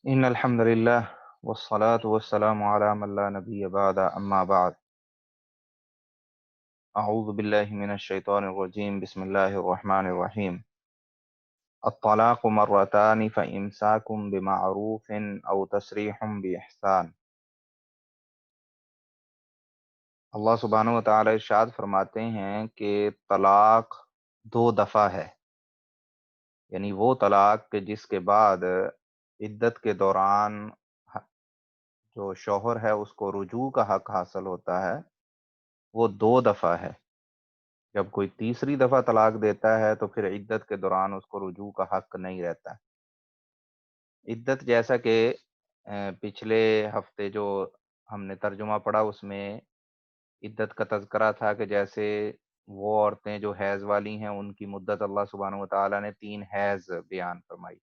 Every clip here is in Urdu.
إن الحمد لله والصلاة والسلام على من لا نبي بعد أما بعد أعوذ بالله من الشيطان الرجيم بسم الله الرحمن الرحيم الطلاق مرتان فإمساك بمعروف أو تسريح بإحسان۔ اللہ سبحانہ و تعالی ارشاد فرماتے ہیں کہ طلاق دو دفعہ ہے، یعنی وہ طلاق کہ جس کے بعد عدت کے دوران جو شوہر ہے اس کو رجوع کا حق حاصل ہوتا ہے، وہ دو دفعہ ہے۔ جب کوئی تیسری دفعہ طلاق دیتا ہے تو پھر عدت کے دوران اس کو رجوع کا حق نہیں رہتا۔ عدت جیسا کہ پچھلے ہفتے جو ہم نے ترجمہ پڑھا اس میں عدت کا تذکرہ تھا کہ جیسے وہ عورتیں جو حیض والی ہیں ان کی مدت اللہ سبحانہ و تعالیٰ نے 3 حیض بیان فرمائی۔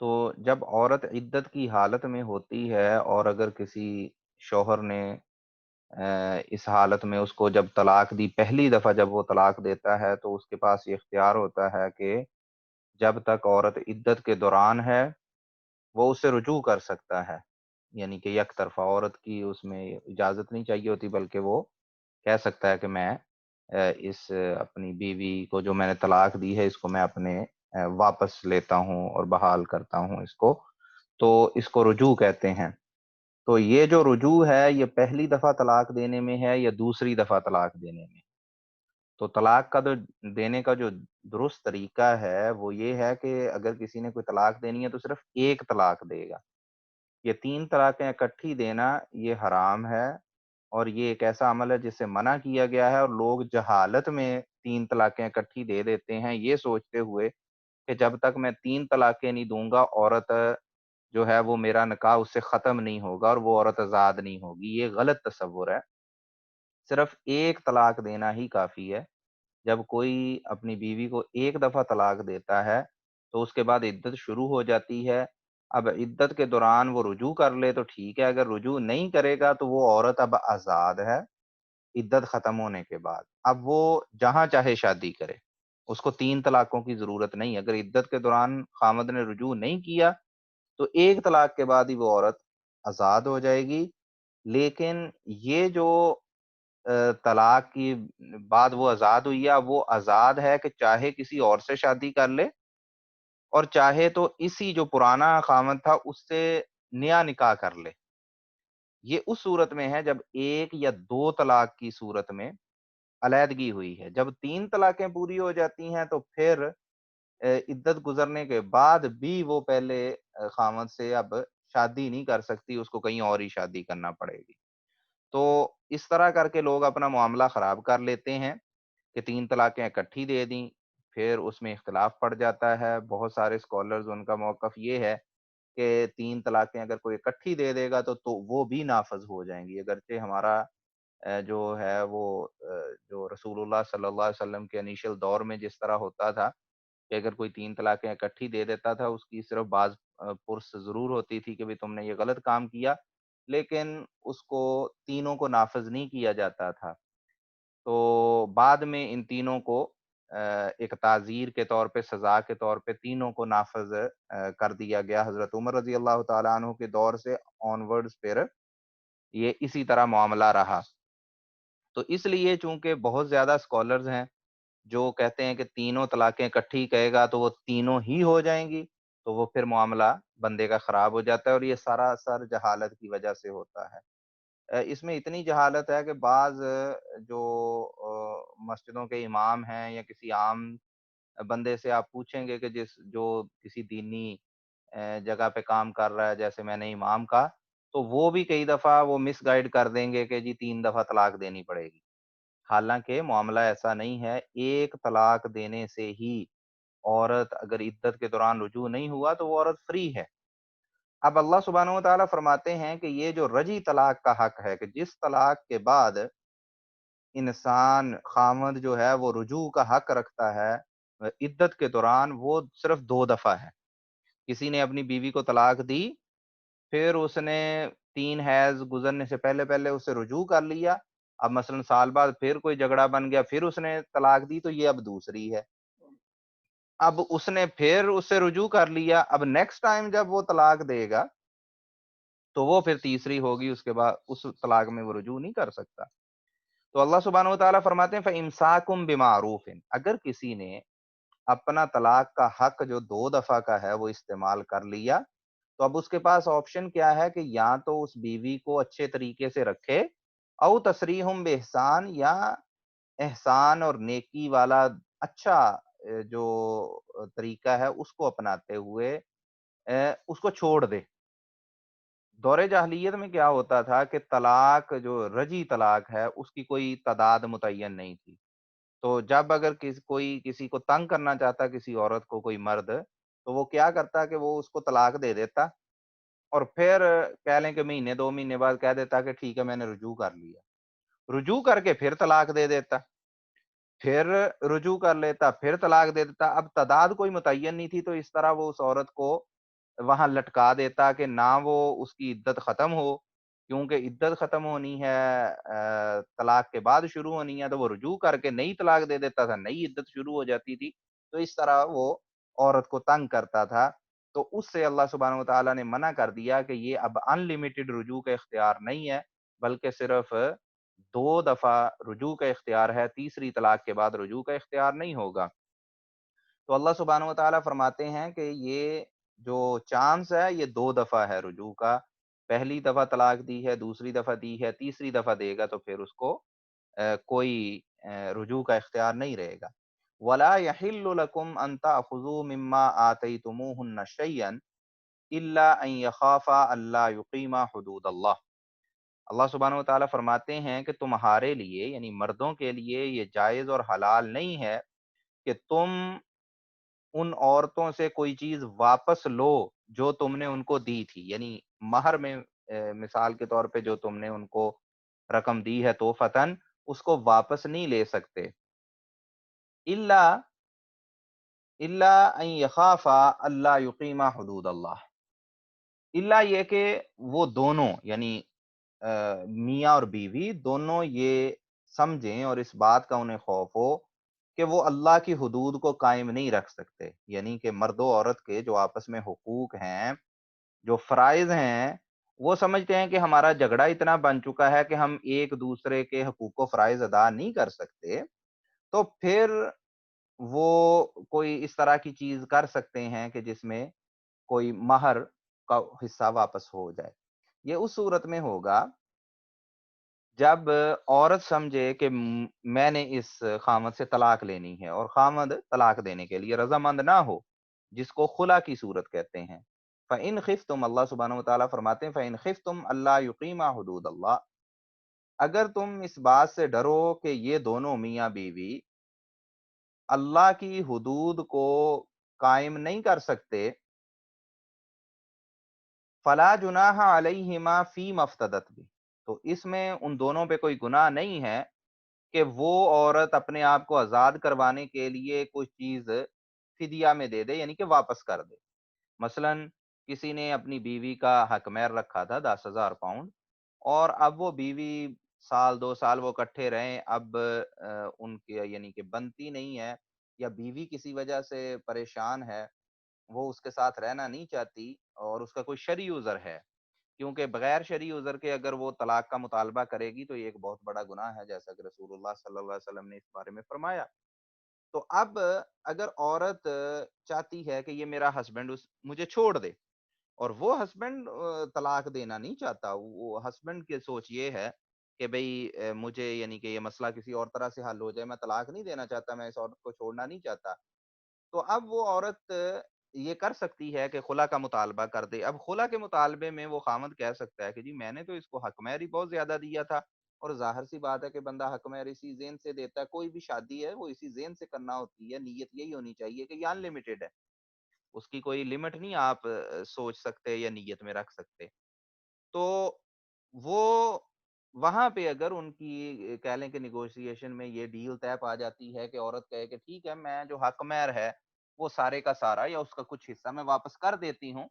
تو جب عورت عدت کی حالت میں ہوتی ہے اور اگر کسی شوہر نے اس حالت میں اس کو جب طلاق دی، پہلی دفعہ جب وہ طلاق دیتا ہے تو اس کے پاس یہ اختیار ہوتا ہے کہ جب تک عورت عدت کے دوران ہے وہ اس سے رجوع کر سکتا ہے، یعنی کہ یک طرفہ عورت کی اس میں اجازت نہیں چاہیے ہوتی، بلکہ وہ کہہ سکتا ہے کہ میں اس اپنی بیوی کو جو میں نے طلاق دی ہے اس کو میں اپنے واپس لیتا ہوں اور بحال کرتا ہوں اس کو، تو اس کو رجوع کہتے ہیں۔ تو یہ جو رجوع ہے یہ پہلی دفعہ طلاق دینے میں ہے یا دوسری دفعہ طلاق دینے میں؟ تو طلاق کا دینے کا جو درست طریقہ ہے وہ یہ ہے کہ اگر کسی نے کوئی طلاق دینی ہے تو صرف ایک طلاق دے گا۔ یہ 3 طلاقیں اکٹھی دینا یہ حرام ہے، اور یہ ایک ایسا عمل ہے جس سے منع کیا گیا ہے، اور لوگ جہالت میں 3 طلاقیں اکٹھی دے دیتے ہیں یہ سوچتے ہوئے کہ جب تک میں 3 طلاقیں نہیں دوں گا عورت جو ہے وہ میرا نکاح اس سے ختم نہیں ہوگا اور وہ عورت آزاد نہیں ہوگی۔ یہ غلط تصور ہے، صرف ایک طلاق دینا ہی کافی ہے۔ جب کوئی اپنی بیوی کو ایک دفعہ طلاق دیتا ہے تو اس کے بعد عدت شروع ہو جاتی ہے۔ اب عدت کے دوران وہ رجوع کر لے تو ٹھیک ہے، اگر رجوع نہیں کرے گا تو وہ عورت اب آزاد ہے عدت ختم ہونے کے بعد۔ اب وہ جہاں چاہے شادی کرے، اس کو 3 طلاقوں کی ضرورت نہیں۔ اگر عدت کے دوران خامد نے رجوع نہیں کیا تو ایک طلاق کے بعد ہی وہ عورت آزاد ہو جائے گی۔ لیکن یہ جو طلاق کی بعد وہ آزاد ہوئی ہے، اب وہ آزاد ہے کہ چاہے کسی اور سے شادی کر لے اور چاہے تو اسی جو پرانا خامد تھا اس سے نیا نکاح کر لے۔ یہ اس صورت میں ہے جب ایک یا دو طلاق کی صورت میں علیحدگی ہوئی ہے۔ جب 3 طلاقیں پوری ہو جاتی ہیں تو پھر عدت گزرنے کے بعد بھی وہ پہلے خامد سے اب شادی نہیں کر سکتی، اس کو کہیں اور ہی شادی کرنا پڑے گی۔ تو اس طرح کر کے لوگ اپنا معاملہ خراب کر لیتے ہیں کہ 3 طلاقیں اکٹھی دے دیں، پھر اس میں اختلاف پڑ جاتا ہے۔ بہت سارے اسکالرز ان کا موقف یہ ہے کہ 3 طلاقیں اگر کوئی اکٹھی دے دے گا تو وہ بھی نافذ ہو جائیں گی، اگرچہ ہمارا جو ہے وہ جو رسول اللہ صلی اللہ علیہ وسلم کے انیشل دور میں جس طرح ہوتا تھا کہ اگر کوئی 3 طلاقیں اکٹھی دے دیتا تھا اس کی صرف بعض پرس ضرور ہوتی تھی کہ بھی تم نے یہ غلط کام کیا، لیکن اس کو تینوں کو نافذ نہیں کیا جاتا تھا۔ تو بعد میں ان تینوں کو ایک تعزیر کے طور پہ، سزا کے طور پہ تینوں کو نافذ کر دیا گیا۔ حضرت عمر رضی اللہ تعالیٰ عنہ کے دور سے آنورڈز پھر یہ اسی طرح معاملہ رہا۔ تو اس لیے چونکہ بہت زیادہ اسکالرز ہیں جو کہتے ہیں کہ تینوں طلاقیں اکٹھی کہے گا تو وہ تینوں ہی ہو جائیں گی، تو وہ پھر معاملہ بندے کا خراب ہو جاتا ہے، اور یہ سراسر جہالت کی وجہ سے ہوتا ہے۔ اس میں اتنی جہالت ہے کہ بعض جو مسجدوں کے امام ہیں یا کسی عام بندے سے آپ پوچھیں گے کہ جو کسی دینی جگہ پہ کام کر رہا ہے، جیسے میں نے امام کا، تو وہ بھی کئی دفعہ وہ مس گائیڈ کر دیں گے کہ جی 3 دفعہ طلاق دینی پڑے گی، حالانکہ معاملہ ایسا نہیں ہے۔ ایک طلاق دینے سے ہی عورت اگر عدت کے دوران رجوع نہیں ہوا تو وہ عورت فری ہے۔ اب اللہ سبحانہ و تعالیٰ فرماتے ہیں کہ یہ جو رجی طلاق کا حق ہے کہ جس طلاق کے بعد انسان خامد جو ہے وہ رجوع کا حق رکھتا ہے عدت کے دوران، وہ صرف 2 دفعہ ہے۔ کسی نے اپنی بیوی کو طلاق دی، پھر اس نے 3 حیض گزرنے سے پہلے پہلے اسے رجوع کر لیا، اب مثلا سال بعد پھر کوئی جھگڑا بن گیا، پھر اس نے طلاق دی، تو یہ اب دوسری ہے۔ اب اس نے پھر اس سے رجوع کر لیا، اب نیکسٹ ٹائم جب وہ طلاق دے گا تو وہ پھر تیسری ہوگی، اس کے بعد اس طلاق میں وہ رجوع نہیں کر سکتا۔ تو اللہ سبحانہ و تعالیٰ فرماتے ہیں فَإِمْسَاكُم بِمَعْرُوفٍ، اگر کسی نے اپنا طلاق کا حق جو 2 دفعہ کا ہے وہ استعمال کر لیا، تو اب اس کے پاس آپشن کیا ہے کہ یا تو اس بیوی کو اچھے طریقے سے رکھے، او تسریحم بإحسان، یا احسان اور نیکی والا اچھا جو طریقہ ہے اس کو اپناتے ہوئے اس کو چھوڑ دے۔ دور جاہلیت میں کیا ہوتا تھا کہ طلاق جو رجی طلاق ہے اس کی کوئی تعداد متعین نہیں تھی۔ تو جب اگر کوئی کسی کو تنگ کرنا چاہتا کسی عورت کو کوئی مرد، تو وہ کیا کرتا کہ وہ اس کو طلاق دے دیتا، اور پھر کہہ لیں کہ مہینے 2 مہینے بعد کہہ دیتا کہ ٹھیک ہے میں نے رجوع کر لیا، رجوع کر کے پھر طلاق دے دیتا، پھر رجوع کر لیتا، پھر طلاق دے دیتا۔ اب تعداد کوئی متعین نہیں تھی، تو اس طرح وہ اس عورت کو وہاں لٹکا دیتا کہ نہ وہ اس کی عدت ختم ہو، کیونکہ عدت ختم ہونی ہے طلاق کے بعد شروع ہونی ہے، تو وہ رجوع کر کے نئی طلاق دے دیتا تھا، نئی عدت شروع ہو جاتی تھی، تو اس طرح وہ عورت کو تنگ کرتا تھا۔ تو اس سے اللہ سبحانہ وتعالیٰ نے منع کر دیا کہ یہ اب ان لمیٹڈ رجوع کا اختیار نہیں ہے، بلکہ صرف 2 دفعہ رجوع کا اختیار ہے، تیسری طلاق کے بعد رجوع کا اختیار نہیں ہوگا۔ تو اللہ سبحانہ وتعالیٰ فرماتے ہیں کہ یہ جو چانس ہے یہ 2 دفعہ ہے رجوع کا، پہلی دفعہ طلاق دی ہے، دوسری دفعہ دی ہے، تیسری دفعہ دے گا تو پھر اس کو کوئی رجوع کا اختیار نہیں رہے گا۔ وَلَا يَحِلُّ لَكُمْ أَن تَأْخُذُوا مِمَّا آتَيْتُمُوهُنَّ شَيْئًا إِلَّا أَن يَخَافَا أَلَّا يُقِيمَا حُدُودَ اللَّهِ۔ اللہ سبحانہ وتعالیٰ فرماتے ہیں کہ تمہارے لیے یعنی مردوں کے لیے یہ جائز اور حلال نہیں ہے کہ تم ان عورتوں سے کوئی چیز واپس لو جو تم نے ان کو دی تھی، یعنی مہر میں مثال کے طور پہ جو تم نے ان کو رقم دی ہے توفتاً، اس کو واپس نہیں لے سکتے، الا الا ان یخافا اللہ یقیما حدود اللہ، الا یہ کہ وہ دونوں یعنی میاں اور بیوی دونوں یہ سمجھیں اور اس بات کا انہیں خوف ہو کہ وہ اللہ کی حدود کو قائم نہیں رکھ سکتے، یعنی کہ مرد و عورت کے جو آپس میں حقوق ہیں، جو فرائض ہیں، وہ سمجھتے ہیں کہ ہمارا جھگڑا اتنا بن چکا ہے کہ ہم ایک دوسرے کے حقوق و فرائض ادا نہیں کر سکتے، تو پھر وہ کوئی اس طرح کی چیز کر سکتے ہیں کہ جس میں کوئی مہر کا حصہ واپس ہو جائے۔ یہ اس صورت میں ہوگا جب عورت سمجھے کہ میں نے اس خامد سے طلاق لینی ہے اور خامد طلاق دینے کے لیے رضامند نہ ہو، جس کو خلا کی صورت کہتے ہیں۔ فَإِنْ خِفْتُمْ، اللہ سبحانہ وتعالیٰ فرماتے ہیں فَإِنْ خِفْتُمْ أَلَّا يُقِيمَا حُدُودَ اللَّهِ، اگر تم اس بات سے ڈرو کہ یہ دونوں میاں بیوی اللہ کی حدود کو قائم نہیں کر سکتے، فلا جناح علیہما فی مفتدت بھی، تو اس میں ان دونوں پہ کوئی گناہ نہیں ہے کہ وہ عورت اپنے آپ کو آزاد کروانے کے لیے کوئی چیز فدیہ میں دے دے، یعنی کہ واپس کر دے۔ مثلاً کسی نے اپنی بیوی کا حق مہر رکھا تھا 10,000 پاؤنڈ، اور اب وہ بیوی سال 2 سال وہ اکٹھے رہیں، اب ان کے یعنی کہ بنتی نہیں ہے، یا بیوی کسی وجہ سے پریشان ہے، وہ اس کے ساتھ رہنا نہیں چاہتی اور اس کا کوئی شرعی عذر ہے، کیونکہ بغیر شرعی عذر کے اگر وہ طلاق کا مطالبہ کرے گی تو یہ ایک بہت بڑا گناہ ہے، جیسا کہ رسول اللہ صلی اللہ علیہ وسلم نے اس بارے میں فرمایا۔ تو اب اگر عورت چاہتی ہے کہ یہ میرا ہسبینڈ مجھے چھوڑ دے، اور وہ ہسبینڈ طلاق دینا نہیں چاہتا، وہ ہسبینڈ کی سوچ یہ ہے کہ بھئی مجھے یعنی کہ یہ مسئلہ کسی اور طرح سے حل ہو جائے، میں طلاق نہیں دینا چاہتا، میں اس عورت کو چھوڑنا نہیں چاہتا، تو اب وہ عورت یہ کر سکتی ہے کہ خلا کا مطالبہ کر دے۔ اب خلا کے مطالبے میں وہ خامند کہہ سکتا ہے کہ جی میں نے تو اس کو حق مہر ہی بہت زیادہ دیا تھا، اور ظاہر سی بات ہے کہ بندہ حق مہر اسی ذہن سے دیتا ہے، کوئی بھی شادی ہے وہ اسی ذہن سے کرنا ہوتی ہے، نیت یہی ہونی چاہیے کہ یہ ان لمیٹڈ ہے، اس کی کوئی لمٹ نہیں آپ سوچ سکتے یا نیت میں رکھ سکتے۔ تو وہ وہاں پہ اگر ان کی کہہ لیں کہ نیگوشیشن میں یہ ڈیل طے پا جاتی ہے کہ عورت کہے کہ ٹھیک ہے میں جو حق مہر ہے وہ سارے کا سارا یا اس کا کچھ حصہ میں واپس کر دیتی ہوں،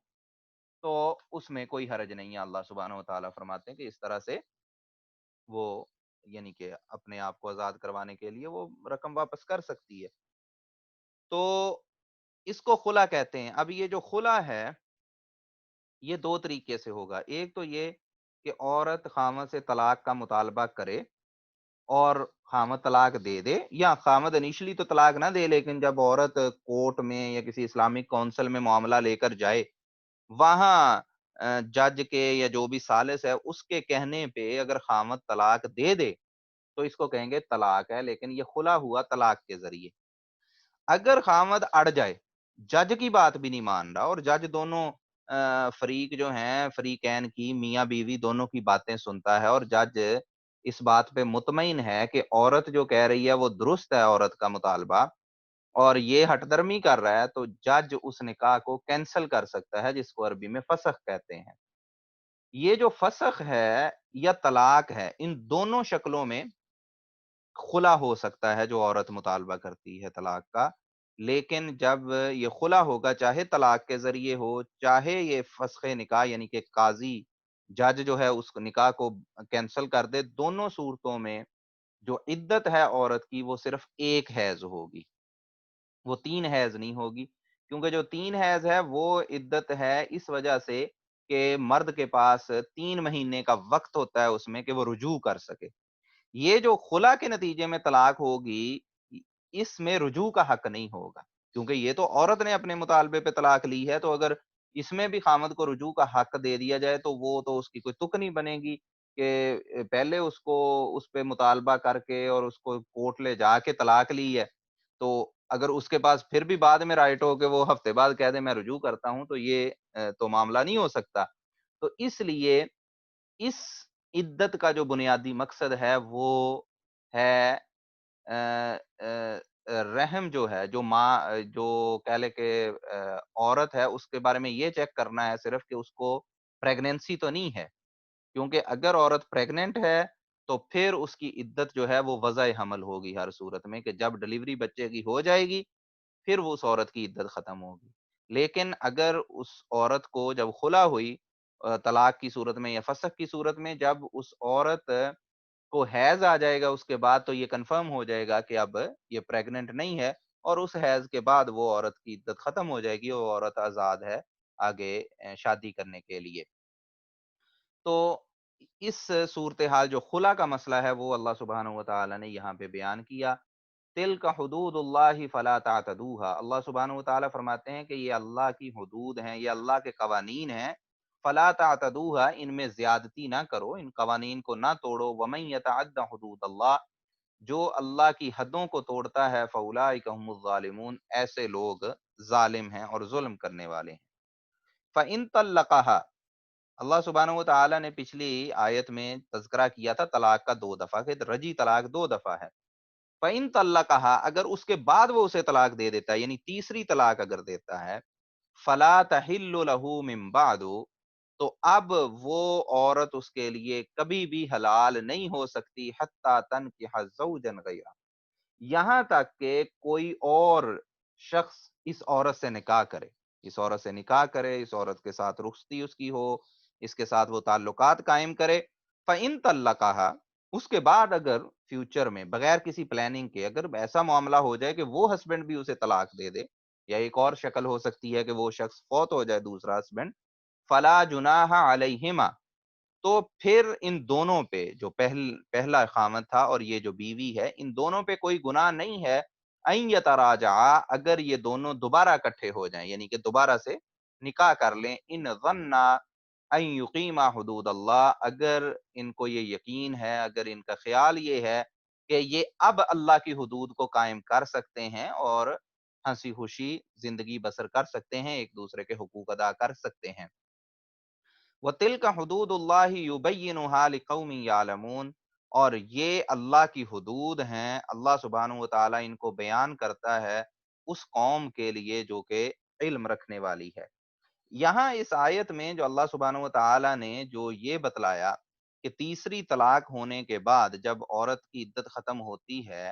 تو اس میں کوئی حرج نہیں ہے، اللہ سبحانہ و تعالیٰ فرماتے ہیں کہ اس طرح سے وہ یعنی کہ اپنے آپ کو آزاد کروانے کے لیے وہ رقم واپس کر سکتی ہے۔ تو اس کو خلا کہتے ہیں۔ اب یہ جو خلا ہے یہ دو طریقے سے ہوگا، ایک تو یہ کہ عورت خامد سے طلاق کا مطالبہ کرے اور خامد طلاق دے دے، یا خامد انیشلی تو طلاق نہ دے لیکن جب عورت کورٹ میں یا کسی اسلامک کونسل میں معاملہ لے کر جائے، وہاں جج کے یا جو بھی ثالث ہے اس کے کہنے پہ اگر خامد طلاق دے دے تو اس کو کہیں گے طلاق ہے، لیکن یہ خلا ہوا طلاق کے ذریعے۔ اگر خامد اڑ جائے، جج کی بات بھی نہیں مان رہا اور جج دونوں فریق جو ہیں، فریقین کی، میاں بیوی دونوں کی باتیں سنتا ہے اور جج اس بات پہ مطمئن ہے کہ عورت جو کہہ رہی ہے وہ درست ہے، عورت کا مطالبہ، اور یہ ہٹ درمی کر رہا ہے، تو جج اس نکاح کو کینسل کر سکتا ہے، جس کو عربی میں فسخ کہتے ہیں۔ یہ جو فسخ ہے یا طلاق ہے، ان دونوں شکلوں میں خلا ہو سکتا ہے جو عورت مطالبہ کرتی ہے طلاق کا، لیکن جب یہ خلا ہوگا، چاہے طلاق کے ذریعے ہو، چاہے یہ فسخ نکاح یعنی کہ قاضی جج جو ہے اس نکاح کو کینسل کر دے، دونوں صورتوں میں جو عدت ہے عورت کی وہ صرف ایک حیض ہوگی، وہ تین حیض نہیں ہوگی، کیونکہ جو تین حیض ہے وہ عدت ہے اس وجہ سے کہ مرد کے پاس 3 مہینے کا وقت ہوتا ہے اس میں کہ وہ رجوع کر سکے۔ یہ جو خلا کے نتیجے میں طلاق ہوگی، اس میں رجوع کا حق نہیں ہوگا، کیونکہ یہ تو عورت نے اپنے مطالبے پہ طلاق لی ہے، تو اگر اس میں بھی خامد کو رجوع کا حق دے دیا جائے تو وہ تو اس کی کوئی تک نہیں بنے گی کہ پہلے اس کو اس پہ مطالبہ کر کے اور اس کو کورٹ لے جا کے طلاق لی ہے، تو اگر اس کے پاس پھر بھی بعد میں رائٹ ہو کہ وہ ہفتے بعد کہہ دے میں رجوع کرتا ہوں، تو یہ تو معاملہ نہیں ہو سکتا۔ تو اس لیے اس عدت کا جو بنیادی مقصد ہے وہ ہے رحم جو ہے، جو ماں جو کہہ لے کہ عورت ہے، اس کے بارے میں یہ چیک کرنا ہے صرف کہ اس کو پریگنینسی تو نہیں ہے، کیونکہ اگر عورت پریگننٹ ہے تو پھر اس کی عدت جو ہے وہ وضع حمل ہوگی ہر صورت میں، کہ جب ڈلیوری بچے کی ہو جائے گی پھر وہ اس عورت کی عدت ختم ہوگی۔ لیکن اگر اس عورت کو جب خلا ہوئی طلاق کی صورت میں یا فسخ کی صورت میں، جب اس عورت کو حیض آ جائے گا اس کے بعد، تو یہ کنفرم ہو جائے گا کہ اب یہ پریگننٹ نہیں ہے، اور اس حیض کے بعد وہ عورت کی عدت ختم ہو جائے گی اور عورت آزاد ہے آگے شادی کرنے کے لیے۔ تو اس صورتحال جو خلا کا مسئلہ ہے وہ اللہ سبحانہ و تعالی نے یہاں پہ بیان کیا۔ تلک حدود اللہ فلا تعتدوها، اللہ سبحانہ و تعالیٰ فرماتے ہیں کہ یہ اللہ کی حدود ہیں، یہ اللہ کے قوانین ہیں، فلا تعتدوها، ان میں زیادتی نہ کرو، ان قوانین کو نہ توڑو، ومن یتعد حدود اللہ، جو اللہ کی حدوں کو توڑتا ہے، فاولئک هم الظالمون، ایسے لوگ ظالم ہیں اور ظلم کرنے والے ہیں۔ فَإِن طَلَّقَهَا، اللہ سبحانہ و تعالیٰ نے پچھلی آیت میں تذکرہ کیا تھا طلاق کا 2 دفعہ، کہ رجی طلاق 2 دفعہ ہے۔ فَإِن طَلَّقَهَا، اگر اس کے بعد وہ اسے طلاق دے دیتا ہے، یعنی تیسری طلاق اگر دیتا ہے، فَلَا تَحِلُّ لَهُ مِن بَعْدُ، تو اب وہ عورت اس کے لیے کبھی بھی حلال نہیں ہو سکتی، حَتَّى تَنْكِحَ زَوْجًا غَيْرَهُ، یہاں تک کہ کوئی اور شخص اس عورت سے نکاح کرے، اس عورت سے نکاح کرے، اس عورت کے ساتھ رخصتی اس کی ہو، اس کے ساتھ وہ تعلقات قائم کرے۔ فَإِن طَلَّقَهَا، اس کے بعد اگر فیوچر میں بغیر کسی پلاننگ کے اگر ایسا معاملہ ہو جائے کہ وہ ہسبینڈ بھی اسے طلاق دے دے، یا ایک اور شکل ہو سکتی ہے کہ وہ شخص فوت ہو جائے دوسرا ہسبینڈ، فَلَا جُنَاحَ عَلَيْهِمَا، تو پھر ان دونوں پہ، جو پہلا خامد تھا اور یہ جو بیوی ہے، ان دونوں پہ کوئی گناہ نہیں ہے، ان یتراجعا، اگر یہ دونوں دوبارہ اکٹھے ہو جائیں، یعنی کہ دوبارہ سے نکاح کر لیں، ان ظنا ان یقیما حدود اللہ، اگر ان کو یہ یقین ہے، اگر ان کا خیال یہ ہے کہ یہ اب اللہ کی حدود کو قائم کر سکتے ہیں اور ہنسی خوشی زندگی بسر کر سکتے ہیں، ایک دوسرے کے حقوق ادا کر سکتے ہیں۔ وَتِلْكَ حُدُودُ اللَّهِ يُبَيِّنُهَا لِقَوْمٍ يَعْلَمُونَ، اور یہ اللہ کی حدود ہیں، اللہ سبحانہ و تعالیٰ ان کو بیان کرتا ہے اس قوم کے لیے جو کہ علم رکھنے والی ہے۔ یہاں اس آیت میں جو اللہ سبحانہ و تعالیٰ نے جو یہ بتلایا کہ تیسری طلاق ہونے کے بعد جب عورت کی عدت ختم ہوتی ہے،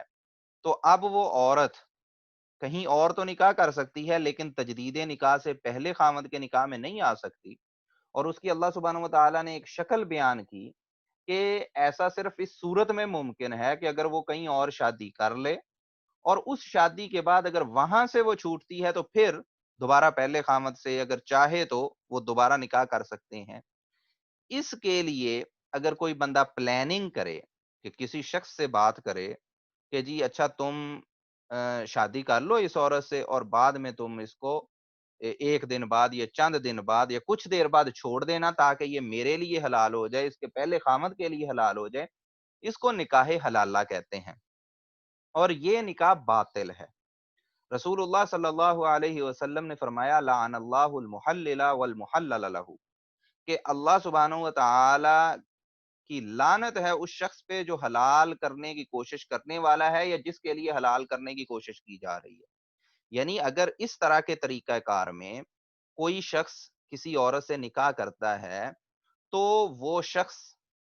تو اب وہ عورت کہیں اور تو نکاح کر سکتی ہے، لیکن تجدید نکاح سے پہلے خامد کے نکاح میں نہیں آ سکتی، اور اس کی اللہ سبحانہ و تعالیٰ نے ایک شکل بیان کی کہ ایسا صرف اس صورت میں ممکن ہے کہ اگر وہ کہیں اور شادی کر لے اور اس شادی کے بعد اگر وہاں سے وہ چھوٹتی ہے تو پھر دوبارہ پہلے خامد سے اگر چاہے تو وہ دوبارہ نکاح کر سکتے ہیں۔ اس کے لیے اگر کوئی بندہ پلاننگ کرے کہ کسی شخص سے بات کرے کہ جی اچھا تم شادی کر لو اس عورت سے اور بعد میں تم اس کو ایک دن بعد یا چند دن بعد یا کچھ دیر بعد چھوڑ دینا تاکہ یہ میرے لیے حلال ہو جائے، اس کے پہلے خامد کے لیے حلال ہو جائے، اس کو نکاح حلالہ کہتے ہیں اور یہ نکاح باطل ہے۔ رسول اللہ صلی اللہ علیہ وسلم نے فرمایا لعن اللہ المحلل والمحلل لہ، کہ اللہ سبحانہ و تعالی کی لعنت ہے اس شخص پہ جو حلال کرنے کی کوشش کرنے والا ہے یا جس کے لیے حلال کرنے کی کوشش کی جا رہی ہے۔ یعنی اگر اس طرح کے طریقہ کار میں کوئی شخص کسی عورت سے نکاح کرتا ہے تو وہ شخص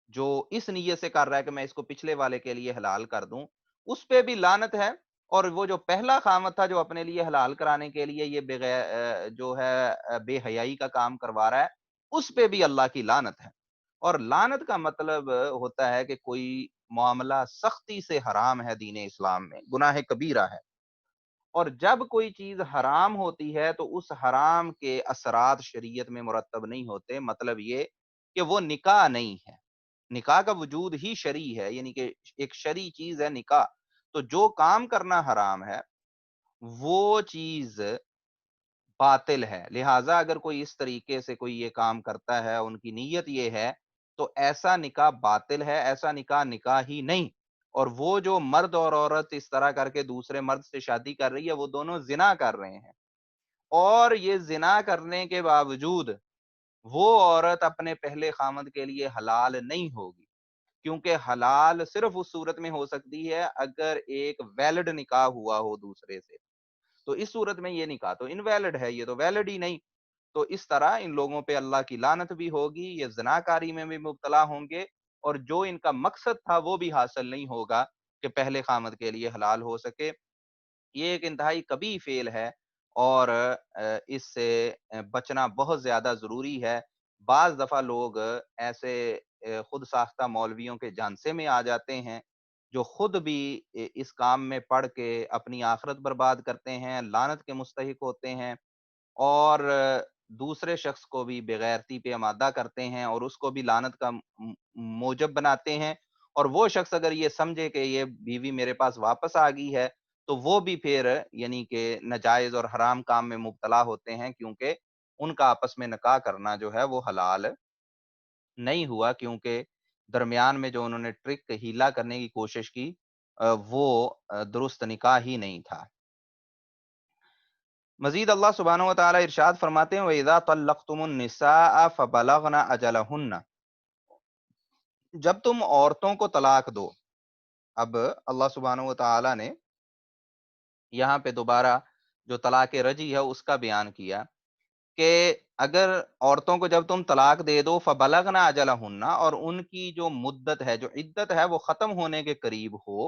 جو اس نیت سے کر رہا ہے کہ میں اس کو پچھلے والے کے لیے حلال کر دوں، اس پہ بھی لعنت ہے، اور وہ جو پہلا خامد تھا جو اپنے لیے حلال کرانے کے لیے یہ بغیر جو ہے بے حیائی کا کام کروا رہا ہے، اس پہ بھی اللہ کی لعنت ہے۔ اور لعنت کا مطلب ہوتا ہے کہ کوئی معاملہ سختی سے حرام ہے دین اسلام میں، گناہ کبیرہ ہے، اور جب کوئی چیز حرام ہوتی ہے تو اس حرام کے اثرات شریعت میں مرتب نہیں ہوتے، مطلب یہ کہ وہ نکاح نہیں ہے۔ نکاح کا وجود ہی شرعی ہے، یعنی کہ ایک شرعی چیز ہے نکاح، تو جو کام کرنا حرام ہے وہ چیز باطل ہے۔ لہٰذا اگر کوئی اس طریقے سے کوئی یہ کام کرتا ہے، ان کی نیت یہ ہے، تو ایسا نکاح باطل ہے، ایسا نکاح نکاح ہی نہیں۔ اور وہ جو مرد اور عورت اس طرح کر کے دوسرے مرد سے شادی کر رہی ہے وہ دونوں زنا کر رہے ہیں، اور یہ زنا کرنے کے باوجود وہ عورت اپنے پہلے خامد کے لیے حلال نہیں ہوگی، کیونکہ حلال صرف اس صورت میں ہو سکتی ہے اگر ایک ویلڈ نکاح ہوا ہو دوسرے سے، تو اس صورت میں یہ نکاح تو انویلڈ ہے، یہ تو ویلڈ ہی نہیں۔ تو اس طرح ان لوگوں پہ اللہ کی لعنت بھی ہوگی، یہ زناکاری میں بھی مبتلا ہوں گے، اور جو ان کا مقصد تھا وہ بھی حاصل نہیں ہوگا کہ پہلے خامد کے لیے حلال ہو سکے۔ یہ ایک انتہائی کبیح فعل ہے، اور اس سے بچنا بہت زیادہ ضروری ہے۔ بعض دفعہ لوگ ایسے خود ساختہ مولویوں کے جھانسے میں آ جاتے ہیں جو خود بھی اس کام میں پڑھ کے اپنی آخرت برباد کرتے ہیں، لعنت کے مستحق ہوتے ہیں، اور دوسرے شخص کو بھی بغیرتی پہ آمادہ کرتے ہیں اور اس کو بھی لعنت کا موجب بناتے ہیں، اور وہ شخص اگر یہ سمجھے کہ یہ بیوی میرے پاس واپس آ گئی ہے تو وہ بھی پھر یعنی کہ ناجائز اور حرام کام میں مبتلا ہوتے ہیں، کیونکہ ان کا آپس میں نکاح کرنا جو ہے وہ حلال نہیں ہوا، کیونکہ درمیان میں جو انہوں نے ٹرک ہیلا کرنے کی کوشش کی وہ درست نکاح ہی نہیں تھا۔ مزید اللہ سبحانہ و تعالیٰ ارشاد فرماتے ہیں وَإِذَا طَلَّقْتُمُ النِّسَاءَ فَبَلَغْنَ أَجَلَهُنَّ، جب تم عورتوں کو طلاق دو۔ اب اللہ سبحانہ و تعالیٰ نے یہاں پہ دوبارہ جو طلاق رجعی ہے اس کا بیان کیا کہ اگر عورتوں کو جب تم طلاق دے دو فَبَلَغْنَ أَجَلَهُنَّ، اور ان کی جو مدت ہے، جو عدت ہے وہ ختم ہونے کے قریب ہو،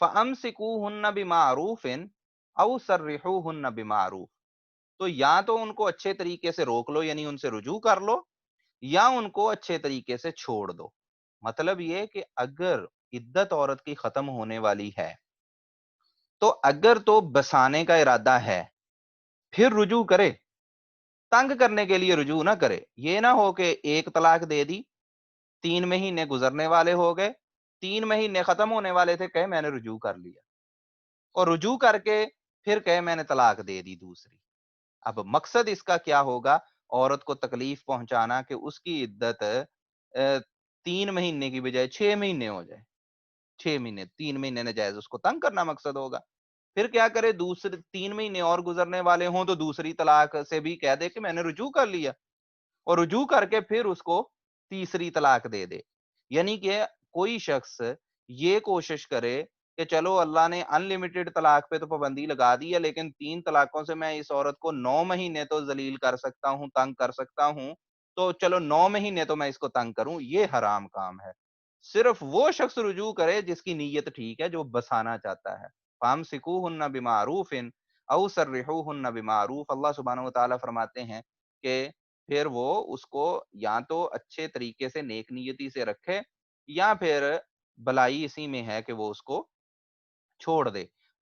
فَأَمْسِكُوهُنَّ بِمَعْرُوفٍ أَوْ سَرِّحُوهُنَّ بِمَعْرُوفٍ، تو یا تو ان کو اچھے طریقے سے روک لو، یعنی ان سے رجوع کر لو، یا ان کو اچھے طریقے سے چھوڑ دو۔ مطلب یہ کہ اگر عدت عورت کی ختم ہونے والی ہے تو اگر تو بسانے کا ارادہ ہے پھر رجوع کرے، تنگ کرنے کے لیے رجوع نہ کرے۔ یہ نہ ہو کہ ایک طلاق دے دی، 3 مہینے گزرنے والے ہو گئے، 3 مہینے ختم ہونے والے تھے، کہے میں نے رجوع کر لیا، اور رجوع کر کے پھر کہے میں نے طلاق دے دی دوسری۔ اب مقصد اس کا کیا ہوگا؟ عورت کو تکلیف پہنچانا کہ اس کی عدت 3 مہینے کی بجائے 6 مہینے ہو جائے، 6 مہینے، 3 مہینے ناجائز، اس کو تنگ کرنا مقصد ہوگا۔ پھر کیا کرے، دوسرے 3 مہینے اور گزرنے والے ہوں تو دوسری طلاق سے بھی کہہ دے کہ میں نے رجوع کر لیا، اور رجوع کر کے پھر اس کو تیسری طلاق دے دے۔ یعنی کہ کوئی شخص یہ کوشش کرے کہ چلو اللہ نے ان لمیٹڈ طلاق پہ تو پابندی لگا دی ہے، لیکن 3 طلاقوں سے میں اس عورت کو 9 مہینے تو ذلیل کر سکتا ہوں، تنگ کر سکتا ہوں، تو چلو 9 مہینے تو میں اس کو تنگ کروں، یہ حرام کام ہے۔ صرف وہ شخص رجوع کرے جس کی نیت ٹھیک ہے، جو بسانا چاہتا ہے۔ فَأَمْسِكُوهُنَّ بِمَعْرُوفٍ أَوْ سَرِّحُوهُنَّ بِمَعْرُوفٍ، اللہ سبحانہ وتعالیٰ فرماتے ہیں کہ پھر وہ اس کو یا تو اچھے طریقے سے نیک نیتی سے رکھے، یا پھر بلائی اسی میں ہے کہ وہ اس کو چھوڑ دے۔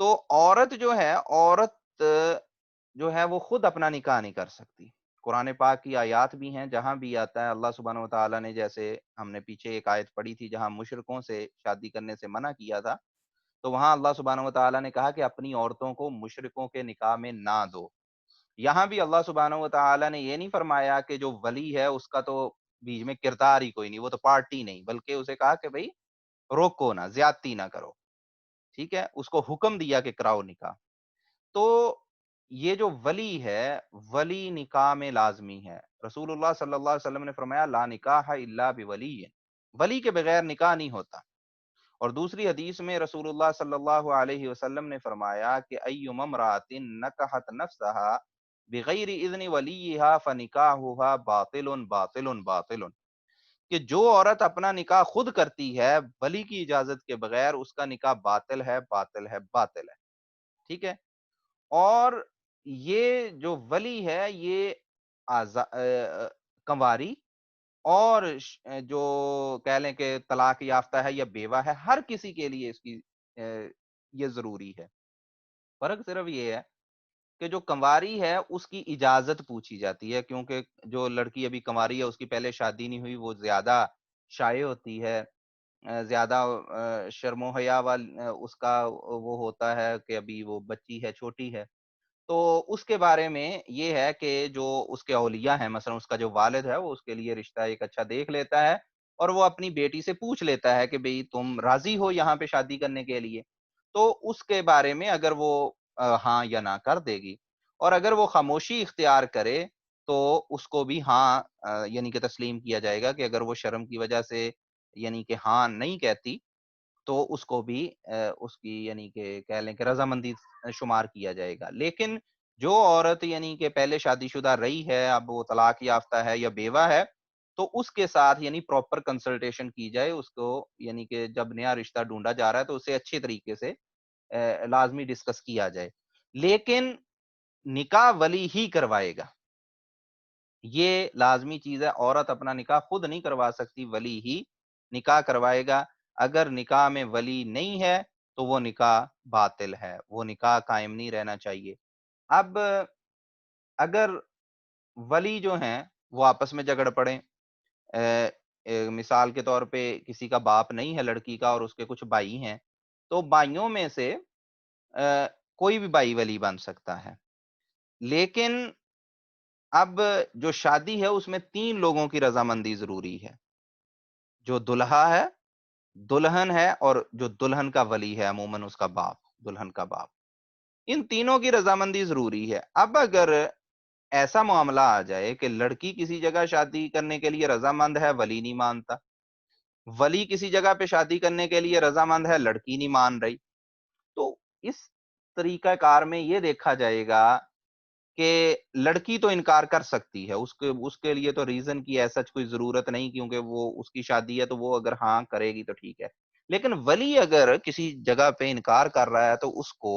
تو عورت جو ہے، عورت جو ہے وہ خود اپنا نکاح نہیں کر سکتی۔ قرآن پاک کی آیات بھی ہیں، جہاں بھی آتا ہے اللہ سبحانہ و تعالیٰ نے، جیسے ہم نے پیچھے ایک آیت پڑھی تھی جہاں مشرکوں سے شادی کرنے سے منع کیا تھا، تو وہاں اللہ سبحانہ و تعالیٰ نے کہا کہ اپنی عورتوں کو مشرکوں کے نکاح میں نہ دو۔ یہاں بھی اللہ سبحانہ و تعالیٰ نے یہ نہیں فرمایا کہ جو ولی ہے اس کا تو بیچ میں کردار ہی کوئی نہیں، وہ تو پارٹی نہیں، بلکہ اسے کہا کہ بھئی روکو نہ، زیادتی نہ کرو، ٹھیک ہے؟ اس کو حکم دیا کہ کراؤ نکاح۔ تو یہ جو ولی ہے، ولی نکاح میں لازمی ہے۔ رسول اللہ صلی اللہ علیہ وسلم نے فرمایا لا نکاح الا بولی، ولی کے بغیر نکاح نہیں ہوتا۔ اور دوسری حدیث میں رسول اللہ صلی اللہ علیہ وسلم نے فرمایا کہ ایما امرأۃ نکحت نفسها بغیر اذن ولیہا فنکاحها باطل باطل باطل، کہ جو عورت اپنا نکاح خود کرتی ہے ولی کی اجازت کے بغیر، اس کا نکاح باطل ہے، باطل ہے، باطل ہے، ٹھیک ہے؟ اور یہ جو ولی ہے یہ کنواری اور جو کہہ لیں کہ طلاق یافتہ ہے یا بیوہ ہے، ہر کسی کے لیے اس کی یہ ضروری ہے۔ فرق صرف یہ ہے کہ جو کنواری ہے اس کی اجازت پوچھی جاتی ہے، کیونکہ جو لڑکی ابھی کنواری ہے اس کی پہلے شادی نہیں ہوئی، وہ زیادہ شائع ہوتی ہے، زیادہ شرم و حیا اس کا وہ ہوتا ہے کہ ابھی وہ بچی ہے، چھوٹی ہے۔ تو اس کے بارے میں یہ ہے کہ جو اس کے اولیاء ہیں، مثلا اس کا جو والد ہے وہ اس کے لیے رشتہ ایک اچھا دیکھ لیتا ہے، اور وہ اپنی بیٹی سے پوچھ لیتا ہے کہ بھئی تم راضی ہو یہاں پہ شادی کرنے کے لیے؟ تو اس کے بارے میں اگر وہ ہاں یا نہ کر دے گی، اور اگر وہ خاموشی اختیار کرے تو اس کو بھی ہاں یعنی کہ تسلیم کیا جائے گا، کہ اگر وہ شرم کی وجہ سے یعنی کہ ہاں نہیں کہتی تو اس کو بھی اس کی یعنی کہ کہہ لیں کہ رضامندی شمار کیا جائے گا۔ لیکن جو عورت یعنی کہ پہلے شادی شدہ رہی ہے، اب وہ طلاق یافتہ ہے یا بیوہ ہے، تو اس کے ساتھ یعنی پراپر کنسلٹیشن کی جائے، اس کو یعنی کہ جب نیا رشتہ ڈھونڈا جا رہا ہے تو اسے اچھے طریقے سے لازمی ڈسکس کیا جائے۔ لیکن نکاح ولی ہی کروائے گا، یہ لازمی چیز ہے۔ عورت اپنا نکاح خود نہیں کروا سکتی، ولی ہی نکاح کروائے گا۔ اگر نکاح میں ولی نہیں ہے تو وہ نکاح باطل ہے، وہ نکاح قائم نہیں رہنا چاہیے۔ اب اگر ولی جو ہیں وہ آپس میں جھگڑ پڑیں، مثال کے طور پہ کسی کا باپ نہیں ہے لڑکی کا اور اس کے کچھ بھائی ہیں، تو بھائیوں میں سے کوئی بھی بھائی ولی بن سکتا ہے۔ لیکن اب جو شادی ہے اس میں 3 لوگوں کی رضامندی ضروری ہے، جو دلہا ہے، دلہن ہے، اور جو دلہن کا ولی ہے، عموماً اس کا باپ، دلہن کا باپ۔ ان تینوں کی رضامندی ضروری ہے۔ اب اگر ایسا معاملہ آ جائے کہ لڑکی کسی جگہ شادی کرنے کے لیے رضامند ہے، ولی نہیں مانتا، ولی کسی جگہ پہ شادی کرنے کے لیے رضامند ہے، لڑکی نہیں مان رہی، تو اس طریقہ کار میں یہ دیکھا جائے گا کہ لڑکی تو انکار کر سکتی ہے، اس کے لیے تو ریزن کی ایسا کوئی ضرورت نہیں، کیونکہ وہ اس کی شادی ہے تو وہ اگر ہاں کرے گی تو ٹھیک ہے۔ لیکن ولی اگر کسی جگہ پہ انکار کر رہا ہے تو اس کو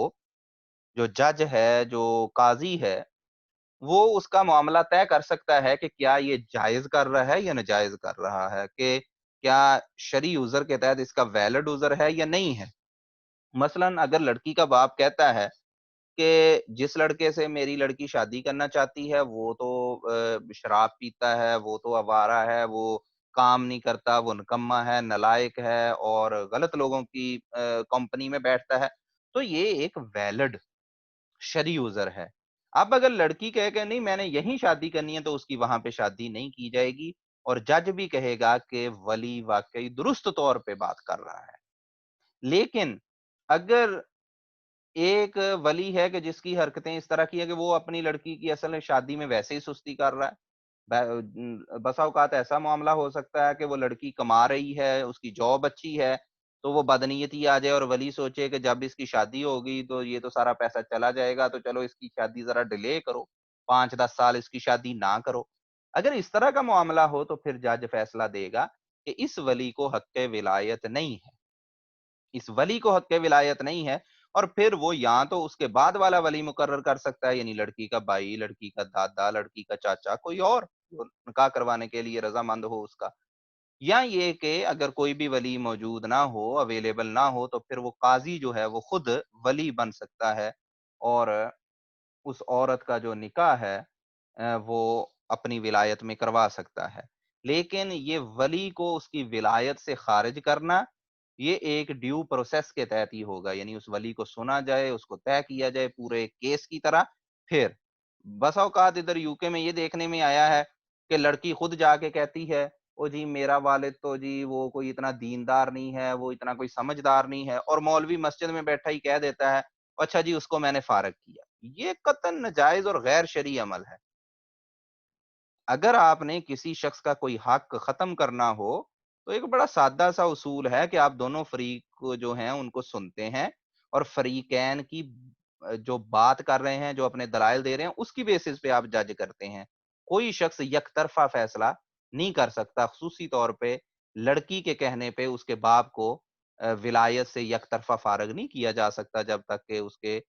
جو جج ہے، جو قاضی ہے، وہ اس کا معاملہ طے کر سکتا ہے کہ کیا یہ جائز کر رہا ہے یا ناجائز کر رہا ہے، کہ کیا شرعی عذر کے تحت اس کا ویلڈ عذر ہے یا نہیں ہے۔ مثلاً اگر لڑکی کا باپ کہتا ہے کہ جس لڑکے سے میری لڑکی شادی کرنا چاہتی ہے وہ تو شراب پیتا ہے، وہ تو آوارہ ہے، وہ کام نہیں کرتا، وہ نکما ہے، نالائق ہے اور غلط لوگوں کی کمپنی میں بیٹھتا ہے، تو یہ ایک ویلڈ شرعی عذر ہے۔ اب اگر لڑکی کہے کہ نہیں میں نے یہیں شادی کرنی ہے تو اس کی وہاں پہ شادی نہیں کی جائے گی، اور جج بھی کہے گا کہ ولی واقعی درست طور پہ بات کر رہا ہے۔ لیکن اگر ایک ولی ہے کہ جس کی حرکتیں اس طرح کی ہے کہ وہ اپنی لڑکی کی اصل میں شادی میں ویسے ہی سستی کر رہا ہے، بسا اوقات ایسا معاملہ ہو سکتا ہے کہ وہ لڑکی کما رہی ہے، اس کی جاب اچھی ہے، تو وہ بدنیتی آ جائے اور ولی سوچے کہ جب اس کی شادی ہوگی تو یہ تو سارا پیسہ چلا جائے گا، تو چلو اس کی شادی ذرا ڈیلے کرو، 5-10 سال اس کی شادی نہ کرو۔ اگر اس طرح کا معاملہ ہو تو پھر جج فیصلہ دے گا کہ اس ولی کو حق ولایت نہیں ہے، اس ولی کو حق ولایت نہیں ہے، اور پھر وہ یا تو اس کے بعد والا ولی مقرر کر سکتا ہے، یعنی لڑکی کا بھائی، لڑکی کا دادا، لڑکی کا چاچا، کوئی اور جو نکاح کروانے کے لیے رضامند ہو اس کا۔ یا یہ کہ اگر کوئی بھی ولی موجود نہ ہو، اویلیبل نہ ہو، تو پھر وہ قاضی جو ہے وہ خود ولی بن سکتا ہے اور اس عورت کا جو نکاح ہے وہ اپنی ولایت میں کروا سکتا ہے۔ لیکن یہ ولی کو اس کی ولایت سے خارج کرنا، یہ ایک ڈیو پروسیس کے تحت ہی ہوگا، یعنی اس ولی کو سنا جائے، اس کو طے کیا جائے پورے کیس کی طرح، پھر بسا اوقات ادھر یوکے میں یہ دیکھنے میں آیا ہے کہ لڑکی خود جا کے کہتی ہے او جی میرا والد تو جی وہ کوئی اتنا دیندار نہیں ہے، وہ اتنا کوئی سمجھدار نہیں ہے، اور مولوی مسجد میں بیٹھا ہی کہہ دیتا ہے اچھا جی اس کو میں نے فارغ کیا۔ یہ قطعاً ناجائز اور غیر شرعی عمل ہے۔ اگر آپ نے کسی شخص کا کوئی حق ختم کرنا ہو تو ایک بڑا سادہ سا اصول ہے کہ آپ دونوں فریق کو جو ہیں ان کو سنتے ہیں اور فریقین کی جو بات کر رہے ہیں، جو اپنے دلائل دے رہے ہیں، اس کی بیسس پہ آپ جج کرتے ہیں۔ کوئی شخص یک طرفہ فیصلہ نہیں کر سکتا، خصوصی طور پہ لڑکی کے کہنے پہ اس کے باپ کو ولایت سے یک طرفہ فارغ نہیں کیا جا سکتا جب تک کہ اس کے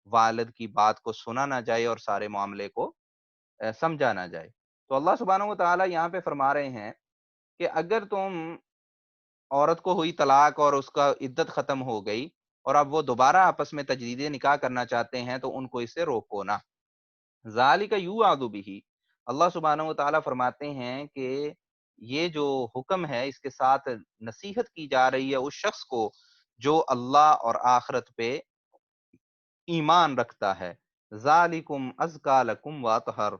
والد کی بات کو سنا نہ جائے اور سارے معاملے کو سمجھا نہ جائے۔ تو اللہ سبحانہ و تعالیٰ یہاں پہ فرما رہے ہیں کہ اگر تم عورت کو ہوئی طلاق اور اس کا عدت ختم ہو گئی اور اب وہ دوبارہ آپس میں تجدید نکاح کرنا چاہتے ہیں تو ان کو اس سے روکو نہ۔ ذالک یوعظ بہ، اللہ سبحانہ و تعالیٰ فرماتے ہیں کہ یہ جو حکم ہے اس کے ساتھ نصیحت کی جا رہی ہے اس شخص کو جو اللہ اور آخرت پہ ایمان رکھتا ہے۔ ذالکم ازکا لکم واطہر،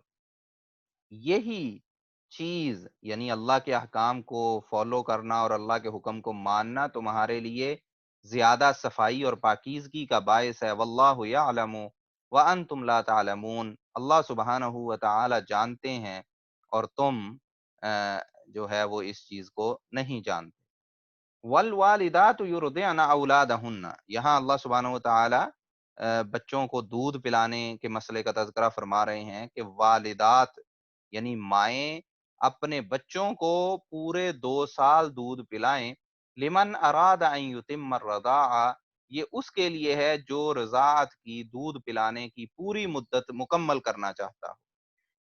یہی چیز یعنی اللہ کے احکام کو فالو کرنا اور اللہ کے حکم کو ماننا تمہارے لیے زیادہ صفائی اور پاکیزگی کا باعث ہے۔ واللہ یعلم وانتم لا تعلمون، اللہ سبحانہ و تعالی جانتے ہیں اور تم جو ہے وہ اس چیز کو نہیں جانتے۔ والوالدات یرضعن اولادہن، یہاں اللہ سبحانہ و تعالی بچوں کو دودھ پلانے کے مسئلے کا تذکرہ فرما رہے ہیں کہ والدات یعنی مائیں اپنے بچوں کو پورے 2 سال دودھ پلائیں، لمن اراد ان یتم الرضاعہ، یہ اس کے لیے ہے جو رضاعت کی، دودھ پلانے کی پوری مدت مکمل کرنا چاہتا ہو۔